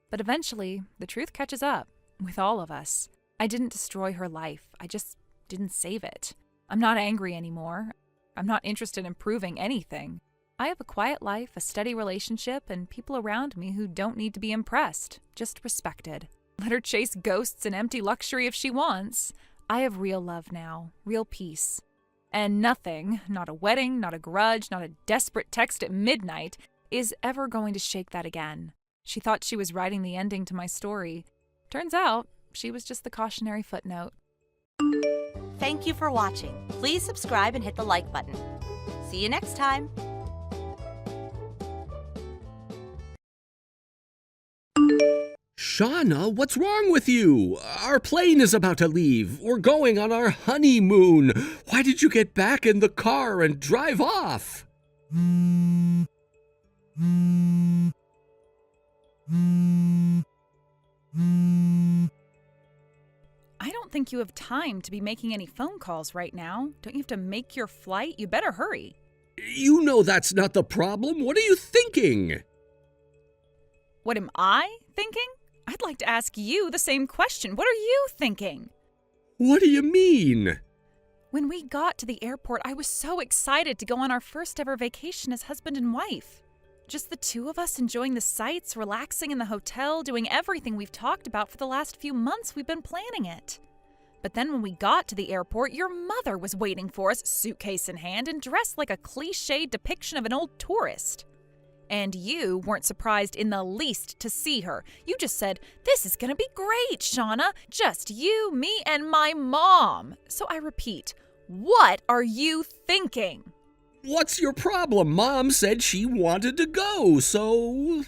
But eventually, the truth catches up, with all of us. I didn't destroy her life. I just didn't save it. I'm not angry anymore. I'm not interested in proving anything. I have a quiet life, a steady relationship, and people around me who don't need to be impressed, just respected. Let her chase ghosts and empty luxury if she wants. I have real love now, real peace. And nothing, not a wedding, not a grudge, not a desperate text at midnight, is ever going to shake that again. She thought she was writing the ending to my story. Turns out, she was just the cautionary footnote. Thank you for watching. Please subscribe and hit the like button. See you next time. Shauna, what's wrong with you? Our plane is about to leave. We're going on our honeymoon. Why did you get back in the car and drive off? I don't think you have time to be making any phone calls right now. Don't you have to make your flight? You better hurry. You know that's not the problem. What are you thinking? What am I thinking? I'd like to ask you the same question. What are you thinking? What do you mean? When we got to the airport, I was so excited to go on our first ever vacation as husband and wife. Just the two of us enjoying the sights, relaxing in the hotel, doing everything we've talked about for the last few months we've been planning it. But then when we got to the airport, your mother was waiting for us, suitcase in hand, and dressed like a cliched depiction of an old tourist. And you weren't surprised in the least to see her. You just said, "This is gonna be great, Shauna. Just you, me, and my mom." So I repeat, what are you thinking? What's your problem? Mom said she wanted to go, so...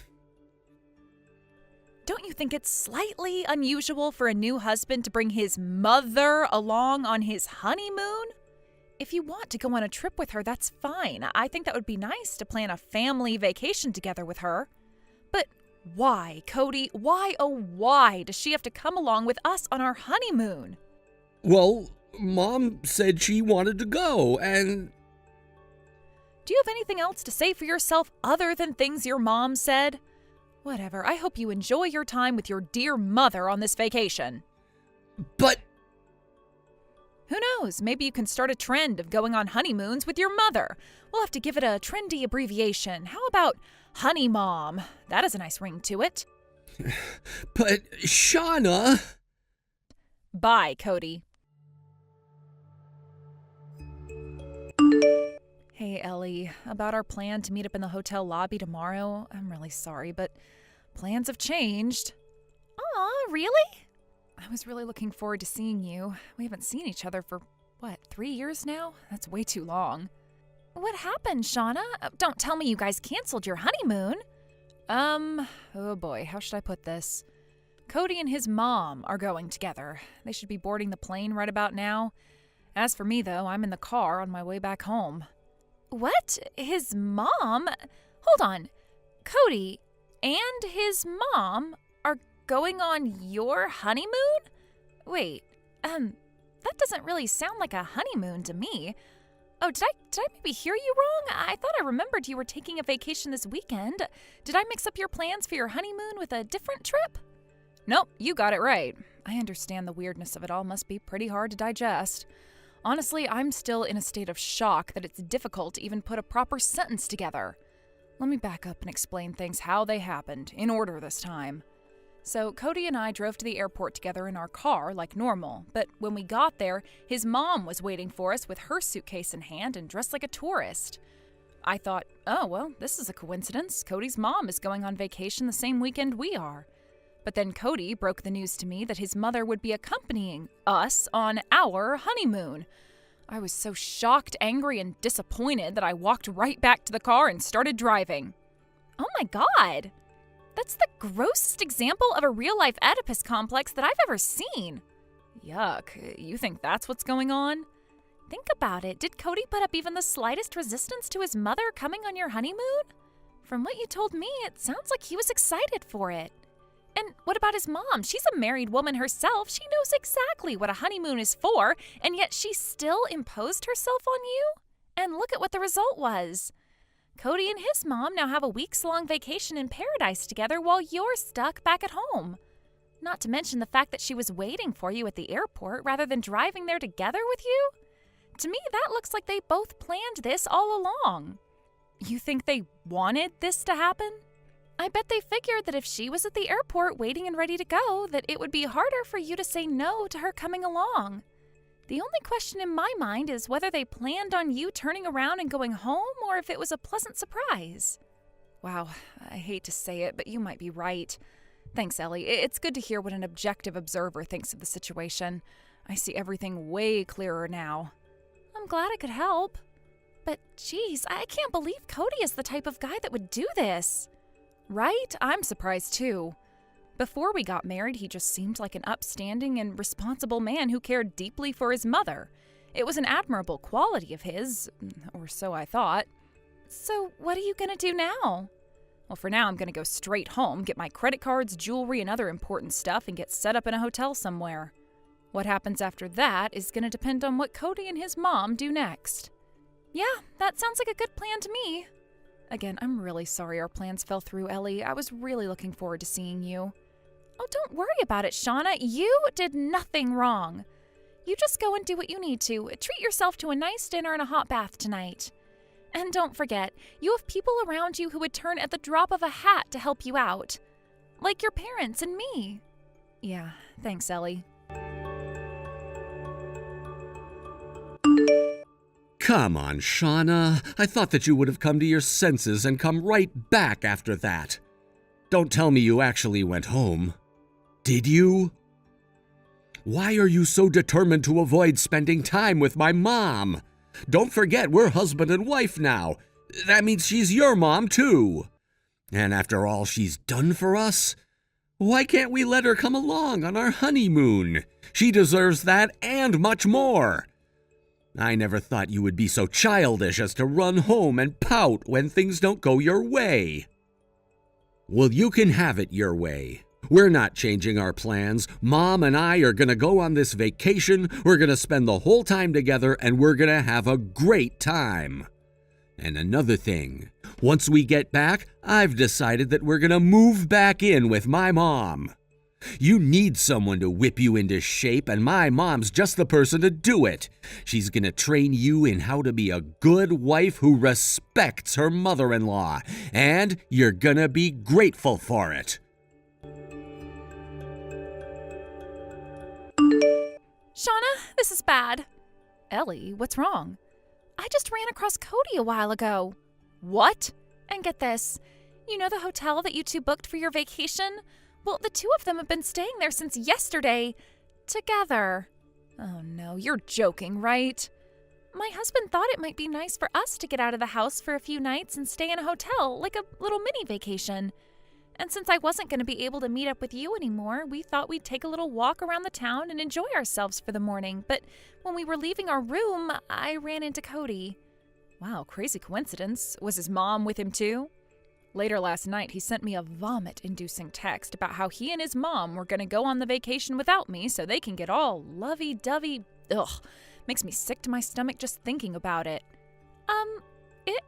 don't you think it's slightly unusual for a new husband to bring his mother along on his honeymoon? If you want to go on a trip with her, that's fine. I think that would be nice to plan a family vacation together with her. But why, Cody? Why, oh why does she have to come along with us on our honeymoon? Well, Mom said she wanted to go, and Do you have anything else to say for yourself other than things your mom said? Whatever, I hope you enjoy your time with your dear mother on this vacation. but Who knows, maybe you can start a trend of going on honeymoons with your mother. We'll have to give it a trendy abbreviation. How about Honey Mom? That has a nice ring to it. Shauna. Bye, Cody. Hey, Ellie, about our plan to meet up in the hotel lobby tomorrow, I'm really sorry, but plans have changed. Aw, really? I was really looking forward to seeing you. We haven't seen each other for, 3 years now? That's way too long. What happened, Shauna? Don't tell me you guys canceled your honeymoon. Oh boy, how should I put this? Cody and his mom are going together. They should be boarding the plane right about now. As for me, though, I'm in the car on my way back home. What? His mom? Hold on. Cody and his mom are going on your honeymoon? Wait, that doesn't really sound like a honeymoon to me. Oh, did I maybe hear you wrong? I thought I remembered you were taking a vacation this weekend. Did I mix up your plans for your honeymoon with a different trip? Nope, you got it right. I understand the weirdness of it all must be pretty hard to digest. Honestly, I'm still in a state of shock that it's difficult to even put a proper sentence together. Let me back up and explain things how they happened, in order this time. So, Cody and I drove to the airport together in our car like normal, but when we got there, his mom was waiting for us with her suitcase in hand and dressed like a tourist. I thought, oh, well, this is a coincidence. Cody's mom is going on vacation the same weekend we are. But then Cody broke the news to me that his mother would be accompanying us on our honeymoon. I was so shocked, angry, and disappointed that I walked right back to the car and started driving. Oh my God! That's the grossest example of a real-life Oedipus complex that I've ever seen. Yuck. You think that's what's going on? Think about it. Did Cody put up even the slightest resistance to his mother coming on your honeymoon? From what you told me, it sounds like he was excited for it. And what about his mom? She's a married woman herself. She knows exactly what a honeymoon is for, and yet she still imposed herself on you? And look at what the result was. Cody and his mom now have a weeks-long vacation in paradise together while you're stuck back at home. Not to mention the fact that she was waiting for you at the airport rather than driving there together with you. To me, that looks like they both planned this all along. You think they wanted this to happen? I bet they figured that if she was at the airport waiting and ready to go, that it would be harder for you to say no to her coming along. The only question in my mind is whether they planned on you turning around and going home or if it was a pleasant surprise. Wow, I hate to say it, but you might be right. Thanks, Ellie. It's good to hear what an objective observer thinks of the situation. I see everything way clearer now. I'm glad I could help. But geez, I can't believe Cody is the type of guy that would do this. Right? I'm surprised too. Before we got married, he just seemed like an upstanding and responsible man who cared deeply for his mother. It was an admirable quality of his, or so I thought. So what are you gonna do now? Well, for now, I'm gonna go straight home, get my credit cards, jewelry, and other important stuff, and get set up in a hotel somewhere. What happens after that is gonna depend on what Cody and his mom do next. Yeah, that sounds like a good plan to me. Again, I'm really sorry our plans fell through, Ellie. I was really looking forward to seeing you. Oh, don't worry about it, Shauna. You did nothing wrong. You just go and do what you need to. Treat yourself to a nice dinner and a hot bath tonight. And don't forget, you have people around you who would turn at the drop of a hat to help you out. Like your parents and me. Yeah, thanks, Ellie. Come on, Shauna. I thought that you would have come to your senses and come right back after that. Don't tell me you actually went home. Did you? Why are you so determined to avoid spending time with my mom? Don't forget, we're husband and wife now. That means she's your mom, too. And after all she's done for us, Why can't we let her come along on our honeymoon? She deserves that and much more. I never thought you would be so childish as to run home and pout when things don't go your way. Well, you can have it your way. We're not changing our plans. Mom and I are going to go on this vacation. We're going to spend the whole time together, and we're going to have a great time. And another thing, once we get back, I've decided that we're going to move back in with my mom. You need someone to whip you into shape, and my mom's just the person to do it. She's going to train you in how to be a good wife who respects her mother-in-law, and you're going to be grateful for it. Shauna, this is bad. Ellie, what's wrong? I just ran across Cody a while ago. What? And get this. You know the hotel that you two booked for your vacation? Well, the two of them have been staying there since yesterday. Together. Oh no, you're joking, right? My husband thought it might be nice for us to get out of the house for a few nights and stay in a hotel, like a little mini vacation. And since I wasn't going to be able to meet up with you anymore, we thought we'd take a little walk around the town and enjoy ourselves for the morning. But when we were leaving our room, I ran into Cody. Wow, crazy coincidence. Was his mom with him too? Later last night, he sent me a vomit-inducing text about how he and his mom were going to go on the vacation without me so they can get all lovey-dovey. Ugh, makes me sick to my stomach just thinking about it.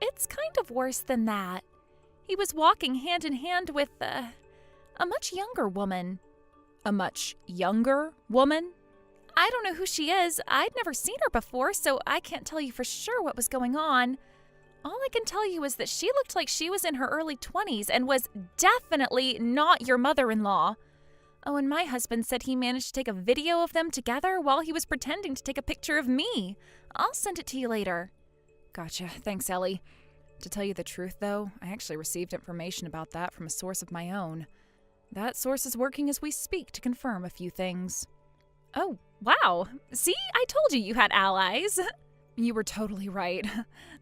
It's kind of worse than that. He was walking hand in hand with, a much younger woman. A much younger woman? I don't know who she is. I'd never seen her before, so I can't tell you for sure what was going on. All I can tell you is that she looked like she was in her early 20s and was definitely not your mother-in-law. Oh, and my husband said he managed to take a video of them together while he was pretending to take a picture of me. I'll send it to you later. Gotcha. Thanks, Ellie. To tell you the truth, though, I actually received information about that from a source of my own. That source is working as we speak to confirm a few things. Oh, wow. See? I told you had allies. You were totally right.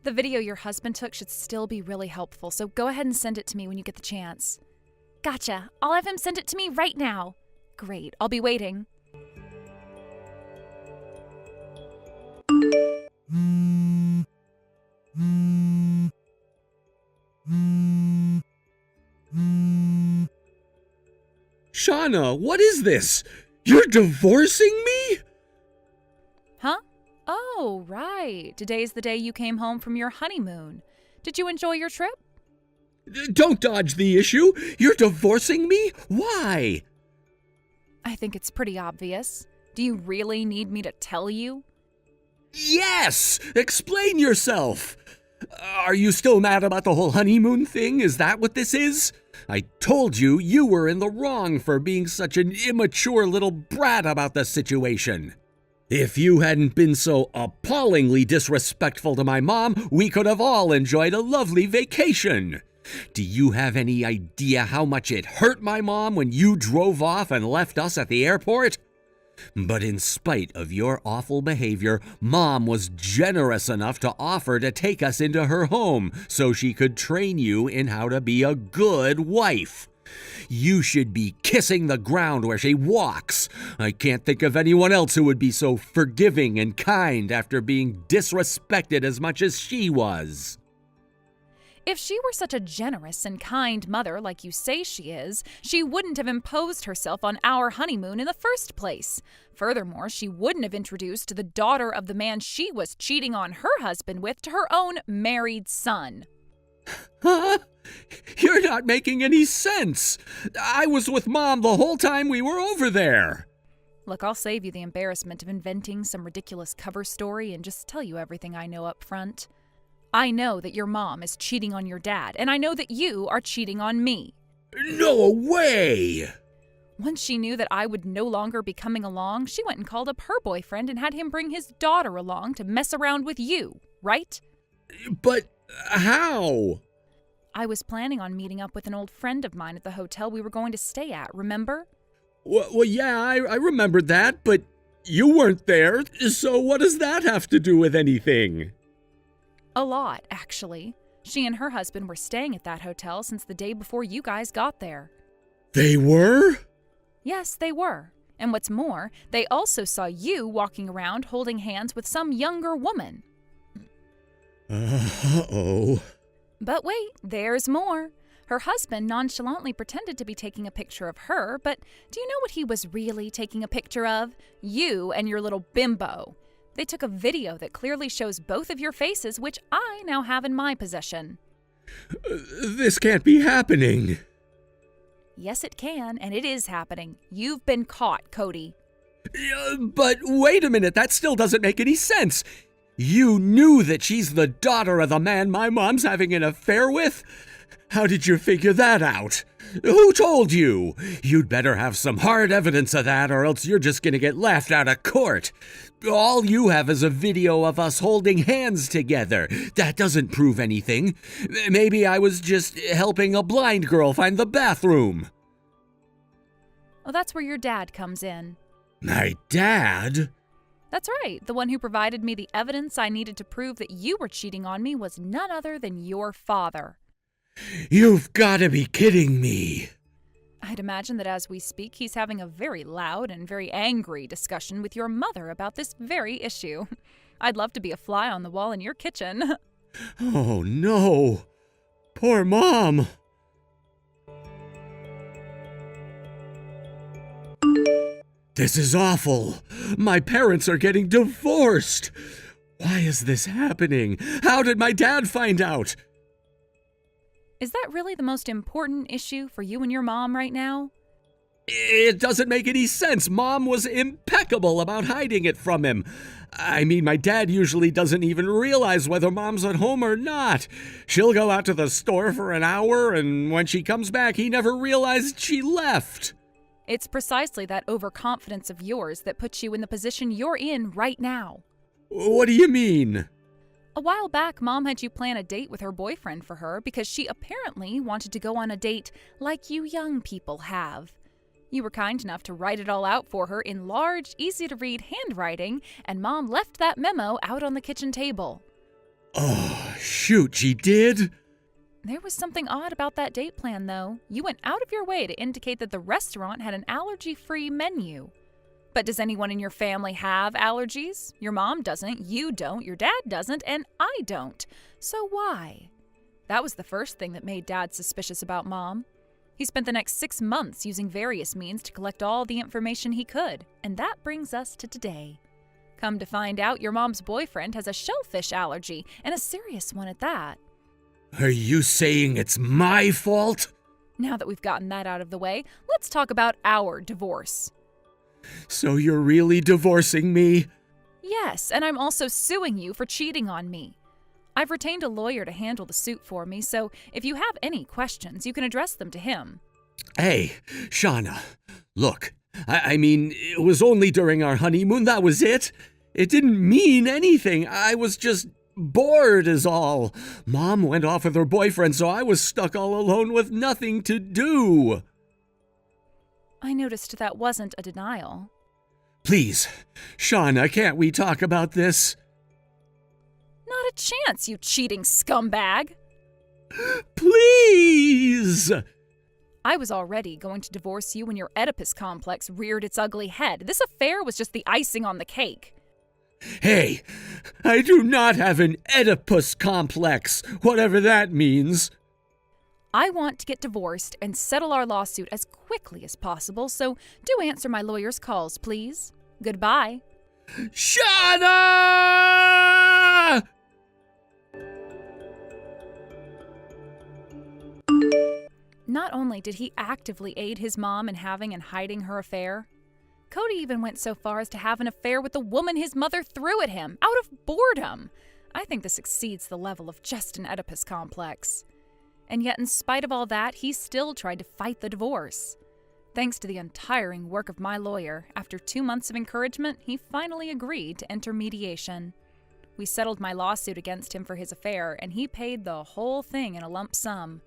The video your husband took should still be really helpful, so go ahead and send it to me when you get the chance. Gotcha. I'll have him send it to me right now. Great. I'll be waiting. Shauna, what is this? You're divorcing me? Huh? Oh, right. Today's the day you came home from your honeymoon. Did you enjoy your trip? Don't dodge the issue. You're divorcing me? Why? I think it's pretty obvious. Do you really need me to tell you? Yes! Explain yourself! Are you still mad about the whole honeymoon thing? Is that what this is? I told you you were in the wrong for being such an immature little brat about the situation. If you hadn't been so appallingly disrespectful to my mom, we could have all enjoyed a lovely vacation. Do you have any idea how much it hurt my mom when you drove off and left us at the airport? But in spite of your awful behavior, Mom was generous enough to offer to take us into her home so she could train you in how to be a good wife. You should be kissing the ground where she walks. I can't think of anyone else who would be so forgiving and kind after being disrespected as much as she was. If she were such a generous and kind mother like you say she is, she wouldn't have imposed herself on our honeymoon in the first place. Furthermore, she wouldn't have introduced the daughter of the man she was cheating on her husband with to her own married son. Huh? You're not making any sense. I was with Mom the whole time we were over there. Look, I'll save you the embarrassment of inventing some ridiculous cover story and just tell you everything I know up front. I know that your mom is cheating on your dad, and I know that you are cheating on me. No way! Once she knew that I would no longer be coming along, she went and called up her boyfriend and had him bring his daughter along to mess around with you, right? But how? I was planning on meeting up with an old friend of mine at the hotel we were going to stay at, remember? Well, yeah, I remembered that, but you weren't there, so what does that have to do with anything? A lot, actually. She and her husband were staying at that hotel since the day before you guys got there. They were? Yes, they were. And what's more, they also saw you walking around holding hands with some younger woman. Uh-oh. But wait, there's more. Her husband nonchalantly pretended to be taking a picture of her, but do you know what he was really taking a picture of? You and your little bimbo. They took a video that clearly shows both of your faces, which I now have in my possession. This can't be happening. Yes, it can, and it is happening. You've been caught, Cody. But wait a minute, that still doesn't make any sense. You knew that she's the daughter of the man my mom's having an affair with? How did you figure that out? Who told you? You'd better have some hard evidence of that, or else you're just gonna get laughed out of court. All you have is a video of us holding hands together. That doesn't prove anything. Maybe I was just helping a blind girl find the bathroom. Oh, that's where your dad comes in. My dad? That's right. The one who provided me the evidence I needed to prove that you were cheating on me was none other than your father. You've got to be kidding me. I'd imagine that as we speak, he's having a very loud and very angry discussion with your mother about this very issue. I'd love to be a fly on the wall in your kitchen. Oh, no. Poor Mom. This is awful. My parents are getting divorced. Why is this happening? How did my dad find out? Is that really the most important issue for you and your mom right now? It doesn't make any sense. Mom was impeccable about hiding it from him. I mean, my dad usually doesn't even realize whether Mom's at home or not. She'll go out to the store for an hour, and when she comes back, he never realized she left. It's precisely that overconfidence of yours that puts you in the position you're in right now. What do you mean? A while back, Mom had you plan a date with her boyfriend for her because she apparently wanted to go on a date like you young people have. You were kind enough to write it all out for her in large, easy-to-read handwriting, and Mom left that memo out on the kitchen table. Oh, shoot, she did? There was something odd about that date plan, though. You went out of your way to indicate that the restaurant had an allergy-free menu. But does anyone in your family have allergies? Your mom doesn't, you don't, your dad doesn't, and I don't. So why? That was the first thing that made Dad suspicious about Mom. He spent the next 6 months using various means to collect all the information he could, and that brings us to today. Come to find out, your mom's boyfriend has a shellfish allergy, and a serious one at that. Are you saying it's my fault? Now that we've gotten that out of the way, let's talk about our divorce. So you're really divorcing me? Yes, and I'm also suing you for cheating on me. I've retained a lawyer to handle the suit for me, so if you have any questions, you can address them to him. Hey, Shauna, look, I mean, it was only during our honeymoon, that was it. It didn't mean anything. I was just bored is all. Mom went off with her boyfriend, so I was stuck all alone with nothing to do. I noticed that wasn't a denial. Please, Shauna, can't we talk about this? Not a chance, you cheating scumbag! Please! I was already going to divorce you when your Oedipus complex reared its ugly head. This affair was just the icing on the cake. Hey, I do not have an Oedipus complex, whatever that means. I want to get divorced and settle our lawsuit as quickly as possible, so do answer my lawyer's calls, please. Goodbye. Shauna! Not only did he actively aid his mom in having and hiding her affair, Cody even went so far as to have an affair with the woman his mother threw at him, out of boredom. I think this exceeds the level of just an Oedipus complex. And yet, in spite of all that, he still tried to fight the divorce. Thanks to the untiring work of my lawyer, after 2 months of encouragement, he finally agreed to enter mediation. We settled my lawsuit against him for his affair, and he paid the whole thing in a lump sum.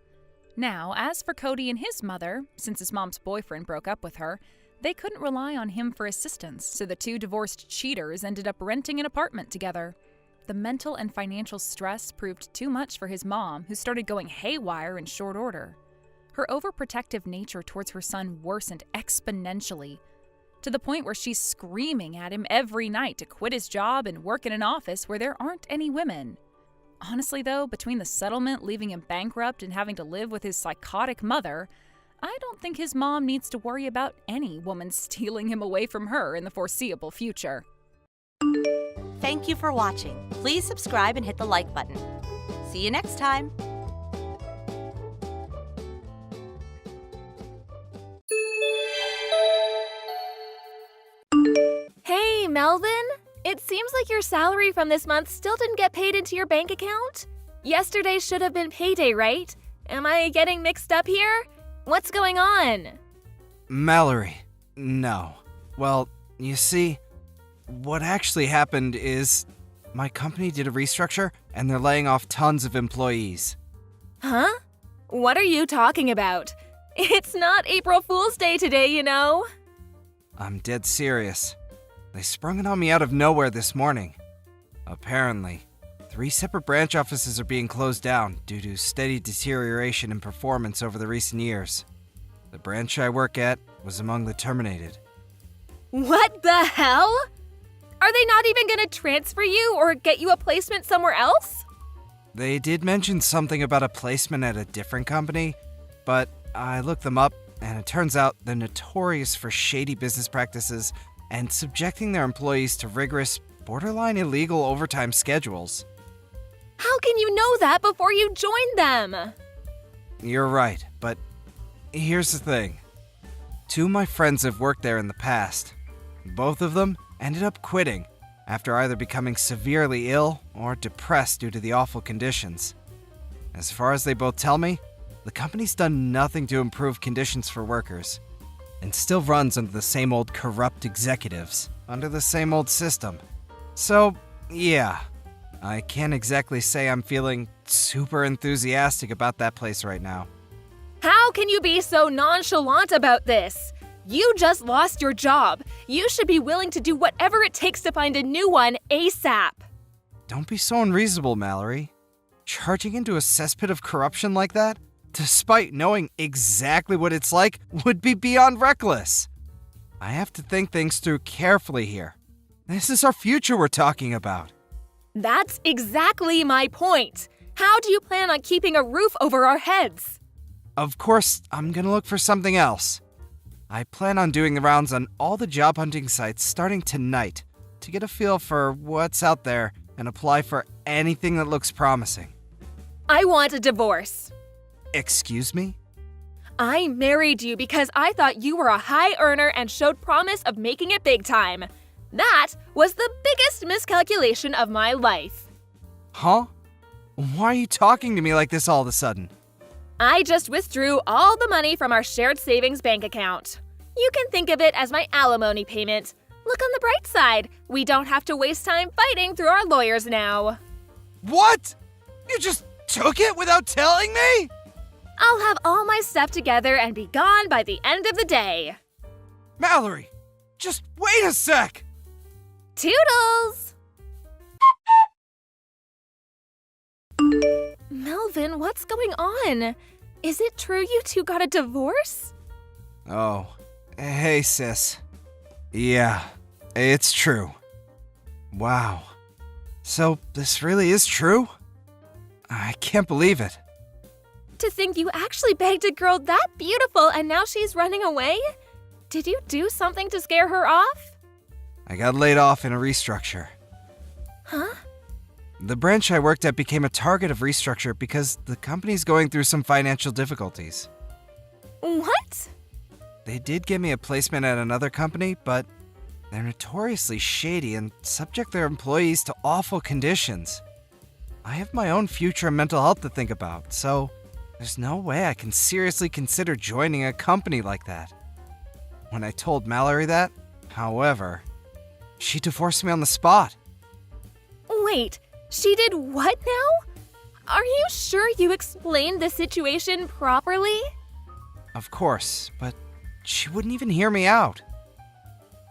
Now, as for Cody and his mother, since his mom's boyfriend broke up with her, they couldn't rely on him for assistance, so the two divorced cheaters ended up renting an apartment together. The mental and financial stress proved too much for his mom, who started going haywire in short order. her overprotective nature towards her son worsened exponentially, to the point where she's screaming at him every night to quit his job and work in an office where there aren't any women. Honestly, though, between the settlement leaving him bankrupt and having to live with his psychotic mother, I don't think his mom needs to worry about any woman stealing him away from her in the foreseeable future. Thank you for watching. Please subscribe and hit the like button. See you next time. Hey, Melvin. It seems like your salary from this month still didn't get paid into your bank account. Yesterday should have been payday, right? Am I getting mixed up here? What's going on? Mallory, no. Well, you see, what actually happened is my company did a restructure and they're laying off tons of employees. Huh? What are you talking about? It's not April Fool's Day today, you know. I'm dead serious. They sprung it on me out of nowhere this morning. Apparently, 3 separate branch offices are being closed down due to steady deterioration in performance over the recent years. The branch I work at was among the terminated. What the hell? Are they not even going to transfer you or get you a placement somewhere else? They did mention something about a placement at a different company, but I looked them up and it turns out they're notorious for shady business practices and subjecting their employees to rigorous, borderline illegal overtime schedules. How can you know that before you join them? You're right, but here's the thing. 2 of my friends have worked there in the past. Both of them ended up quitting after either becoming severely ill or depressed due to the awful conditions. As far as they both tell me, the company's done nothing to improve conditions for workers and still runs under the same old corrupt executives, under the same old system. So, yeah, I can't exactly say I'm feeling super enthusiastic about that place right now. How can you be so nonchalant about this? You just lost your job. You should be willing to do whatever it takes to find a new one ASAP. Don't be so unreasonable, Mallory. Charging into a cesspit of corruption like that, despite knowing exactly what it's like, would be beyond reckless. I have to think things through carefully here. This is our future we're talking about. That's exactly my point. How do you plan on keeping a roof over our heads? Of course, I'm gonna look for something else. I plan on doing the rounds on all the job hunting sites starting tonight to get a feel for what's out there and apply for anything that looks promising. I want a divorce. Excuse me? I married you because I thought you were a high earner and showed promise of making it big time. That was the biggest miscalculation of my life. Huh? Why are you talking to me like this all of a sudden? I just withdrew all the money from our shared savings bank account. You can think of it as my alimony payment. Look on the bright side. We don't have to waste time fighting through our lawyers now. What? You just took it without telling me? I'll have all my stuff together and be gone by the end of the day. Mallory, just wait a sec! Toodles! Melvin, what's going on? Is it true you two got a divorce? Oh, hey sis. Yeah, it's true. Wow. So this really is true? I can't believe it. To think you actually begged a girl that beautiful and now she's running away? Did you do something to scare her off? I got laid off in a restructure. Huh? The branch I worked at became a target of restructure because the company's going through some financial difficulties. What? They did give me a placement at another company, but they're notoriously shady and subject their employees to awful conditions. I have my own future and mental health to think about, so there's no way I can seriously consider joining a company like that. When I told Mallory that, however, she divorced me on the spot. Wait, she did what now? Are you sure you explained the situation properly? Of course, but she wouldn't even hear me out.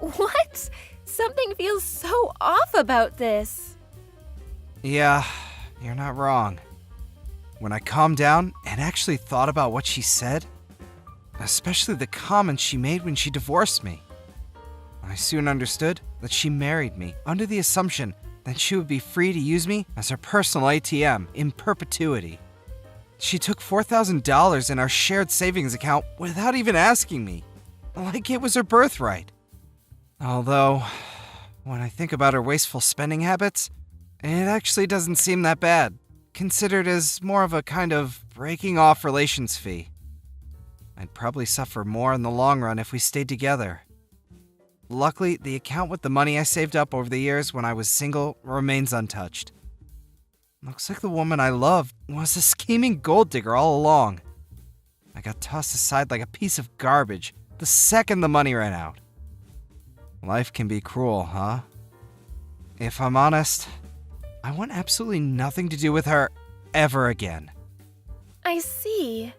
What? Something feels so off about this. Yeah, you're not wrong. When I calmed down and actually thought about what she said, especially the comments she made when she divorced me. I soon understood that she married me under the assumption that she would be free to use me as her personal ATM in perpetuity. She took $4,000 in our shared savings account without even asking me, like it was her birthright. Although, when I think about her wasteful spending habits, it actually doesn't seem that bad, considered as more of a kind of breaking off relations fee. I'd probably suffer more in the long run if we stayed together. Luckily, the account with the money I saved up over the years when I was single remains untouched. Looks like the woman I loved was a scheming gold digger all along. I got tossed aside like a piece of garbage the second the money ran out. Life can be cruel, huh? If I'm honest, I want absolutely nothing to do with her ever again. I see.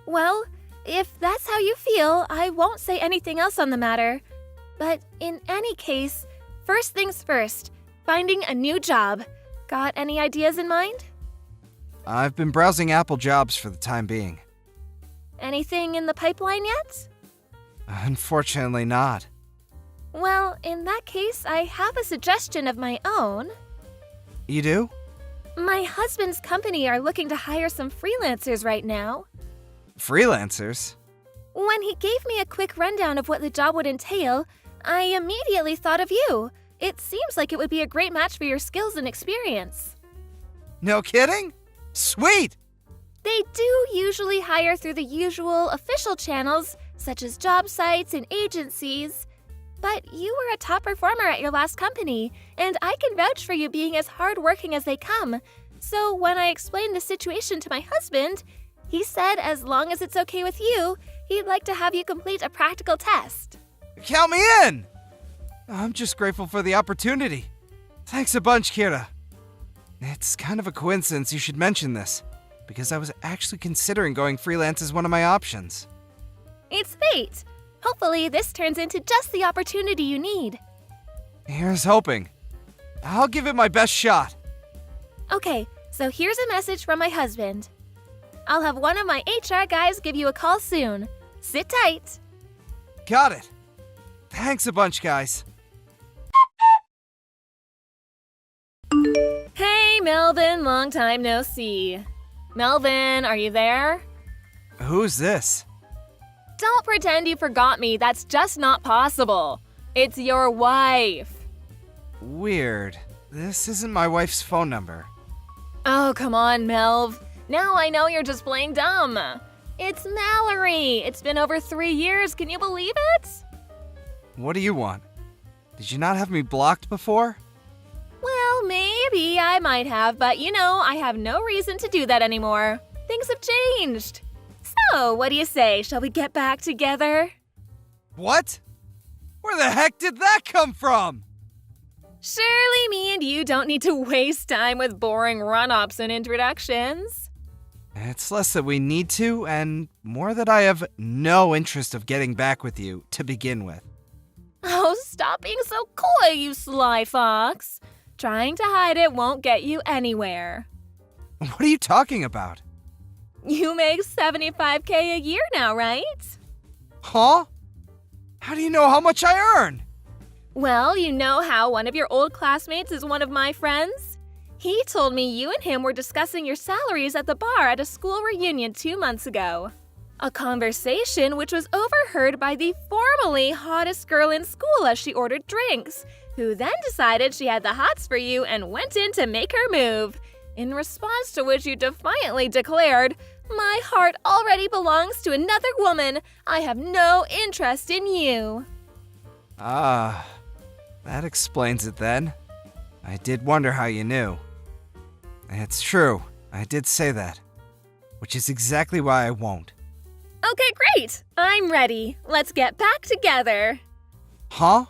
Well, if that's how you feel, I won't say anything else on the matter. But in any case, first things first, finding a new job. Got any ideas in mind? I've been browsing Apple jobs for the time being. Anything in the pipeline yet? Unfortunately not. Well, in that case, I have a suggestion of my own. You do? My husband's company are looking to hire some freelancers right now. Freelancers? When he gave me a quick rundown of what the job would entail, I immediately thought of you. It seems like it would be a great match for your skills and experience. No kidding? Sweet! They do usually hire through the usual official channels, such as job sites and agencies. But you were a top performer at your last company, and I can vouch for you being as hardworking as they come. So when I explained the situation to my husband, he said as long as it's okay with you, he'd like to have you complete a practical test. Count me in! I'm just grateful for the opportunity. Thanks a bunch, Kira. It's kind of a coincidence you should mention this, because I was actually considering going freelance as one of my options. It's fate. Hopefully this turns into just the opportunity you need. Here's hoping. I'll give it my best shot. Okay, so here's a message from my husband. I'll have one of my HR guys give you a call soon. Sit tight. Got it. Thanks a bunch, guys. Hey, Melvin, long time no see. Melvin, are you there? Who's this? Don't pretend you forgot me. That's just not possible. It's your wife. Weird. This isn't my wife's phone number. Oh, come on, Melv. Now I know you're just playing dumb. It's Mallory. It's been over 3 years. Can you believe it? What do you want? Did you not have me blocked before? Well, maybe I might have, but I have no reason to do that anymore. Things have changed. So, what do you say? Shall we get back together? What? Where the heck did that come from? Surely me and you don't need to waste time with boring run-ups and introductions. It's less that we need to, and more that I have no interest of getting back with you to begin with. Oh, stop being so coy, you sly fox. Trying to hide it won't get you anywhere. What are you talking about? You make $75K a year now, right? Huh? How do you know how much I earn? Well, you know how one of your old classmates is one of my friends? He told me you and him were discussing your salaries at the bar at a school reunion 2 months ago. A conversation which was overheard by the formerly hottest girl in school as she ordered drinks, who then decided she had the hots for you and went in to make her move. In response to which you defiantly declared, "My heart already belongs to another woman. I have no interest in you." Ah, that explains it then. I did wonder how you knew. It's true, I did say that, which is exactly why I won't. Okay, great. I'm ready. Let's get back together. Huh?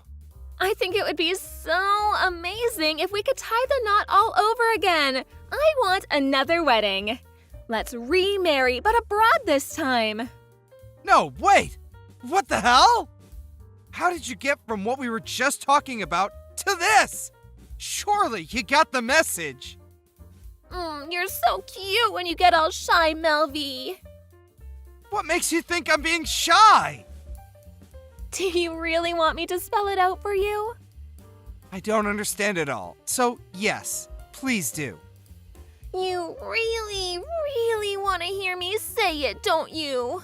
I think it would be so amazing if we could tie the knot all over again. I want another wedding. Let's remarry, but abroad this time. No, wait! What the hell? How did you get from what we were just talking about to this? Surely you got the message. You're so cute when you get all shy, Melvy. What makes you think I'm being shy? Do you really want me to spell it out for you? I don't understand it all. So, yes, please do. You really, really want to hear me say it, don't you?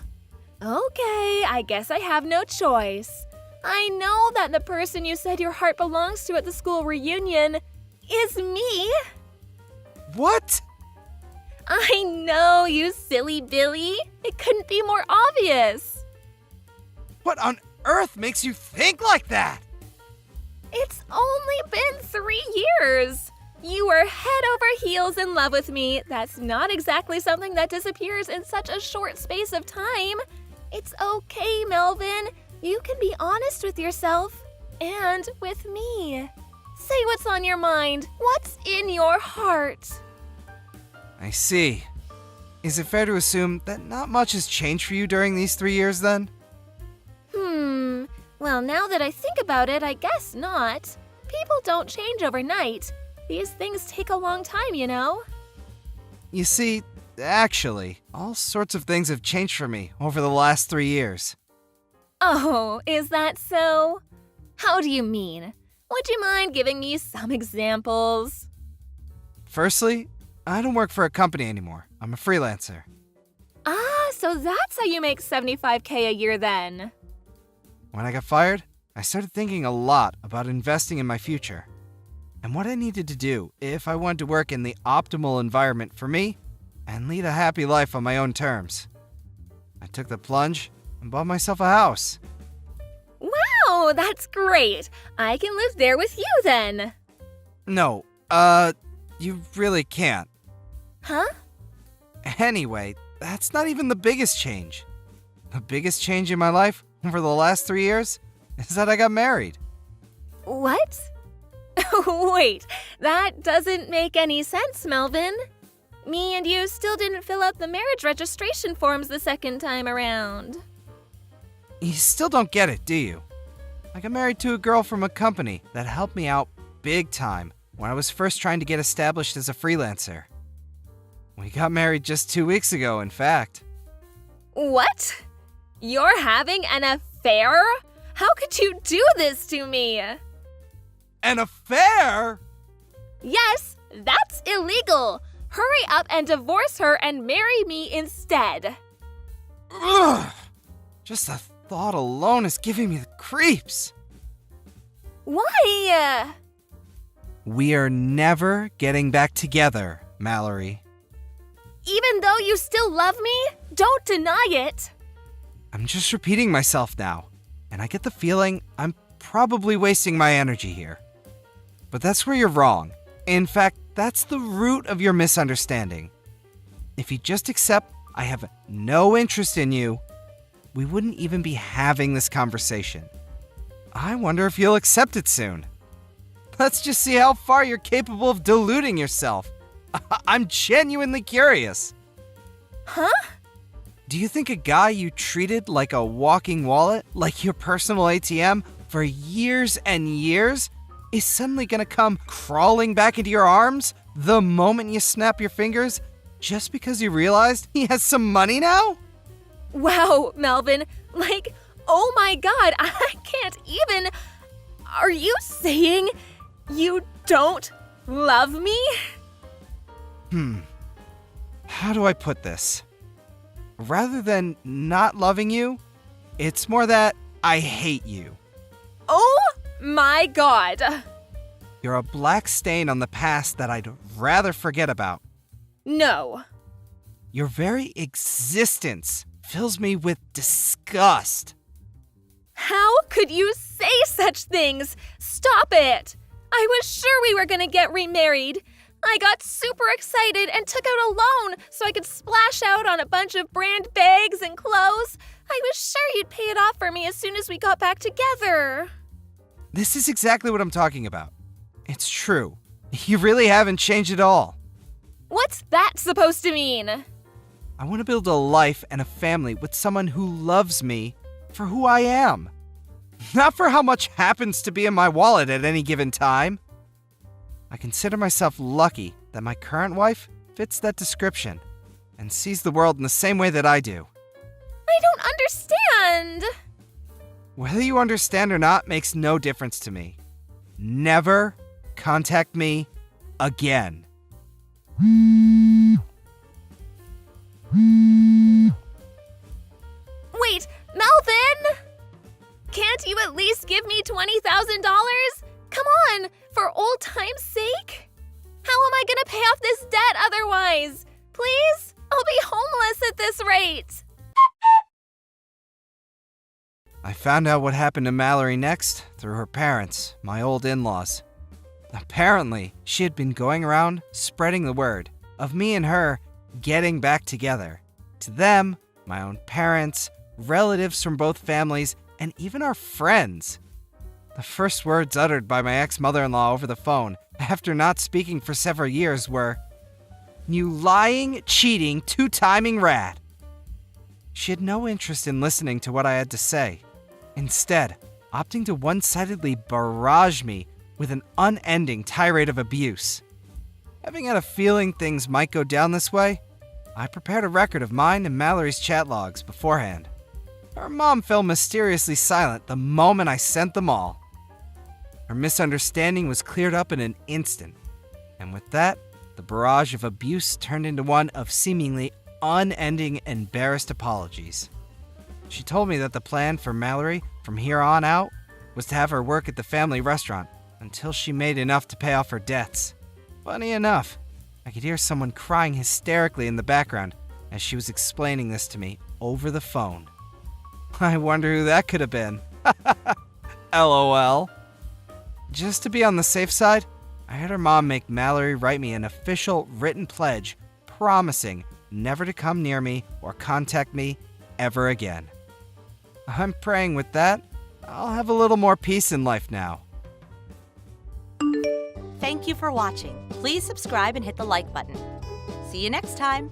Okay, I guess I have no choice. I know that the person you said your heart belongs to at the school reunion is me. What? I know, you silly Billy. It couldn't be more obvious. What on earth makes you think like that? It's only been 3 years. You were head over heels in love with me. That's not exactly something that disappears in such a short space of time. It's okay, Melvin. You can be honest with yourself and with me. Say what's on your mind. What's in your heart? I see. Is it fair to assume that not much has changed for you during these 3 years then? Well, now that I think about it, I guess not. People don't change overnight. These things take a long time, you know? You see, actually, all sorts of things have changed for me over the last 3 years. Oh, is that so? How do you mean? Would you mind giving me some examples? Firstly, I don't work for a company anymore. I'm a freelancer. Ah, so that's how you make $75K a year then. When I got fired, I started thinking a lot about investing in my future and what I needed to do if I wanted to work in the optimal environment for me and lead a happy life on my own terms. I took the plunge and bought myself a house. Wow, that's great. I can live there with you then. No, you really can't. Huh? Anyway, that's not even the biggest change. The biggest change in my life over the last 3 years is that I got married. What? Wait, that doesn't make any sense, Melvin. Me and you still didn't fill out the marriage registration forms the second time around. You still don't get it, do you? I got married to a girl from a company that helped me out big time when I was first trying to get established as a freelancer. We got married just 2 weeks ago, in fact. What? You're having an affair? How could you do this to me? An affair? Yes, that's illegal. Hurry up and divorce her and marry me instead. Ugh! Just the thought alone is giving me the creeps. Why? We are never getting back together, Mallory. Even though you still love me, don't deny it. I'm just repeating myself now, and I get the feeling I'm probably wasting my energy here. But that's where you're wrong. In fact, that's the root of your misunderstanding. If you just accept I have no interest in you, we wouldn't even be having this conversation. I wonder if you'll accept it soon. Let's just see how far you're capable of deluding yourself. I'm genuinely curious. Huh? Do you think a guy you treated like a walking wallet, like your personal ATM, for years and years, is suddenly gonna come crawling back into your arms the moment you snap your fingers just because you realized he has some money now? Wow, Melvin. Oh my god, I can't even. Are you saying you don't love me? How do I put this? Rather than not loving you, it's more that I hate you. Oh my god. You're a black stain on the past that I'd rather forget about. No. Your very existence fills me with disgust. How could you say such things? Stop it! I was sure we were gonna get remarried. I got super excited and took out a loan so I could splash out on a bunch of brand bags and clothes. I was sure you'd pay it off for me as soon as we got back together. This is exactly what I'm talking about. It's true. You really haven't changed at all. What's that supposed to mean? I want to build a life and a family with someone who loves me for who I am. Not for how much happens to be in my wallet at any given time. I consider myself lucky that my current wife fits that description and sees the world in the same way that I do. I don't understand. Whether you understand or not makes no difference to me. Never contact me again. Wait, Melvin! Can't you at least give me $20,000? Come on, for old time's sake? How am I gonna pay off this debt otherwise? Please? I'll be homeless at this rate. I found out what happened to Mallory next through her parents, my old in-laws. Apparently, she had been going around spreading the word of me and her getting back together. To them, my own parents, relatives from both families, and even our friends. The first words uttered by my ex-mother-in-law over the phone after not speaking for several years were, "You lying, cheating, two-timing rat." She had no interest in listening to what I had to say, instead opting to one-sidedly barrage me with an unending tirade of abuse. Having had a feeling things might go down this way, I prepared a record of mine and Mallory's chat logs beforehand. Her mom fell mysteriously silent the moment I sent them all. Her misunderstanding was cleared up in an instant, and with that, the barrage of abuse turned into one of seemingly unending embarrassed apologies. She told me that the plan for Mallory from here on out was to have her work at the family restaurant until she made enough to pay off her debts. Funny enough, I could hear someone crying hysterically in the background as she was explaining this to me over the phone. I wonder who that could have been. LOL. Just to be on the safe side, I had her mom make Mallory write me an official written pledge promising never to come near me or contact me ever again. I'm praying with that, I'll have a little more peace in life now. Thank you for watching. Please subscribe and hit the like button. See you next time.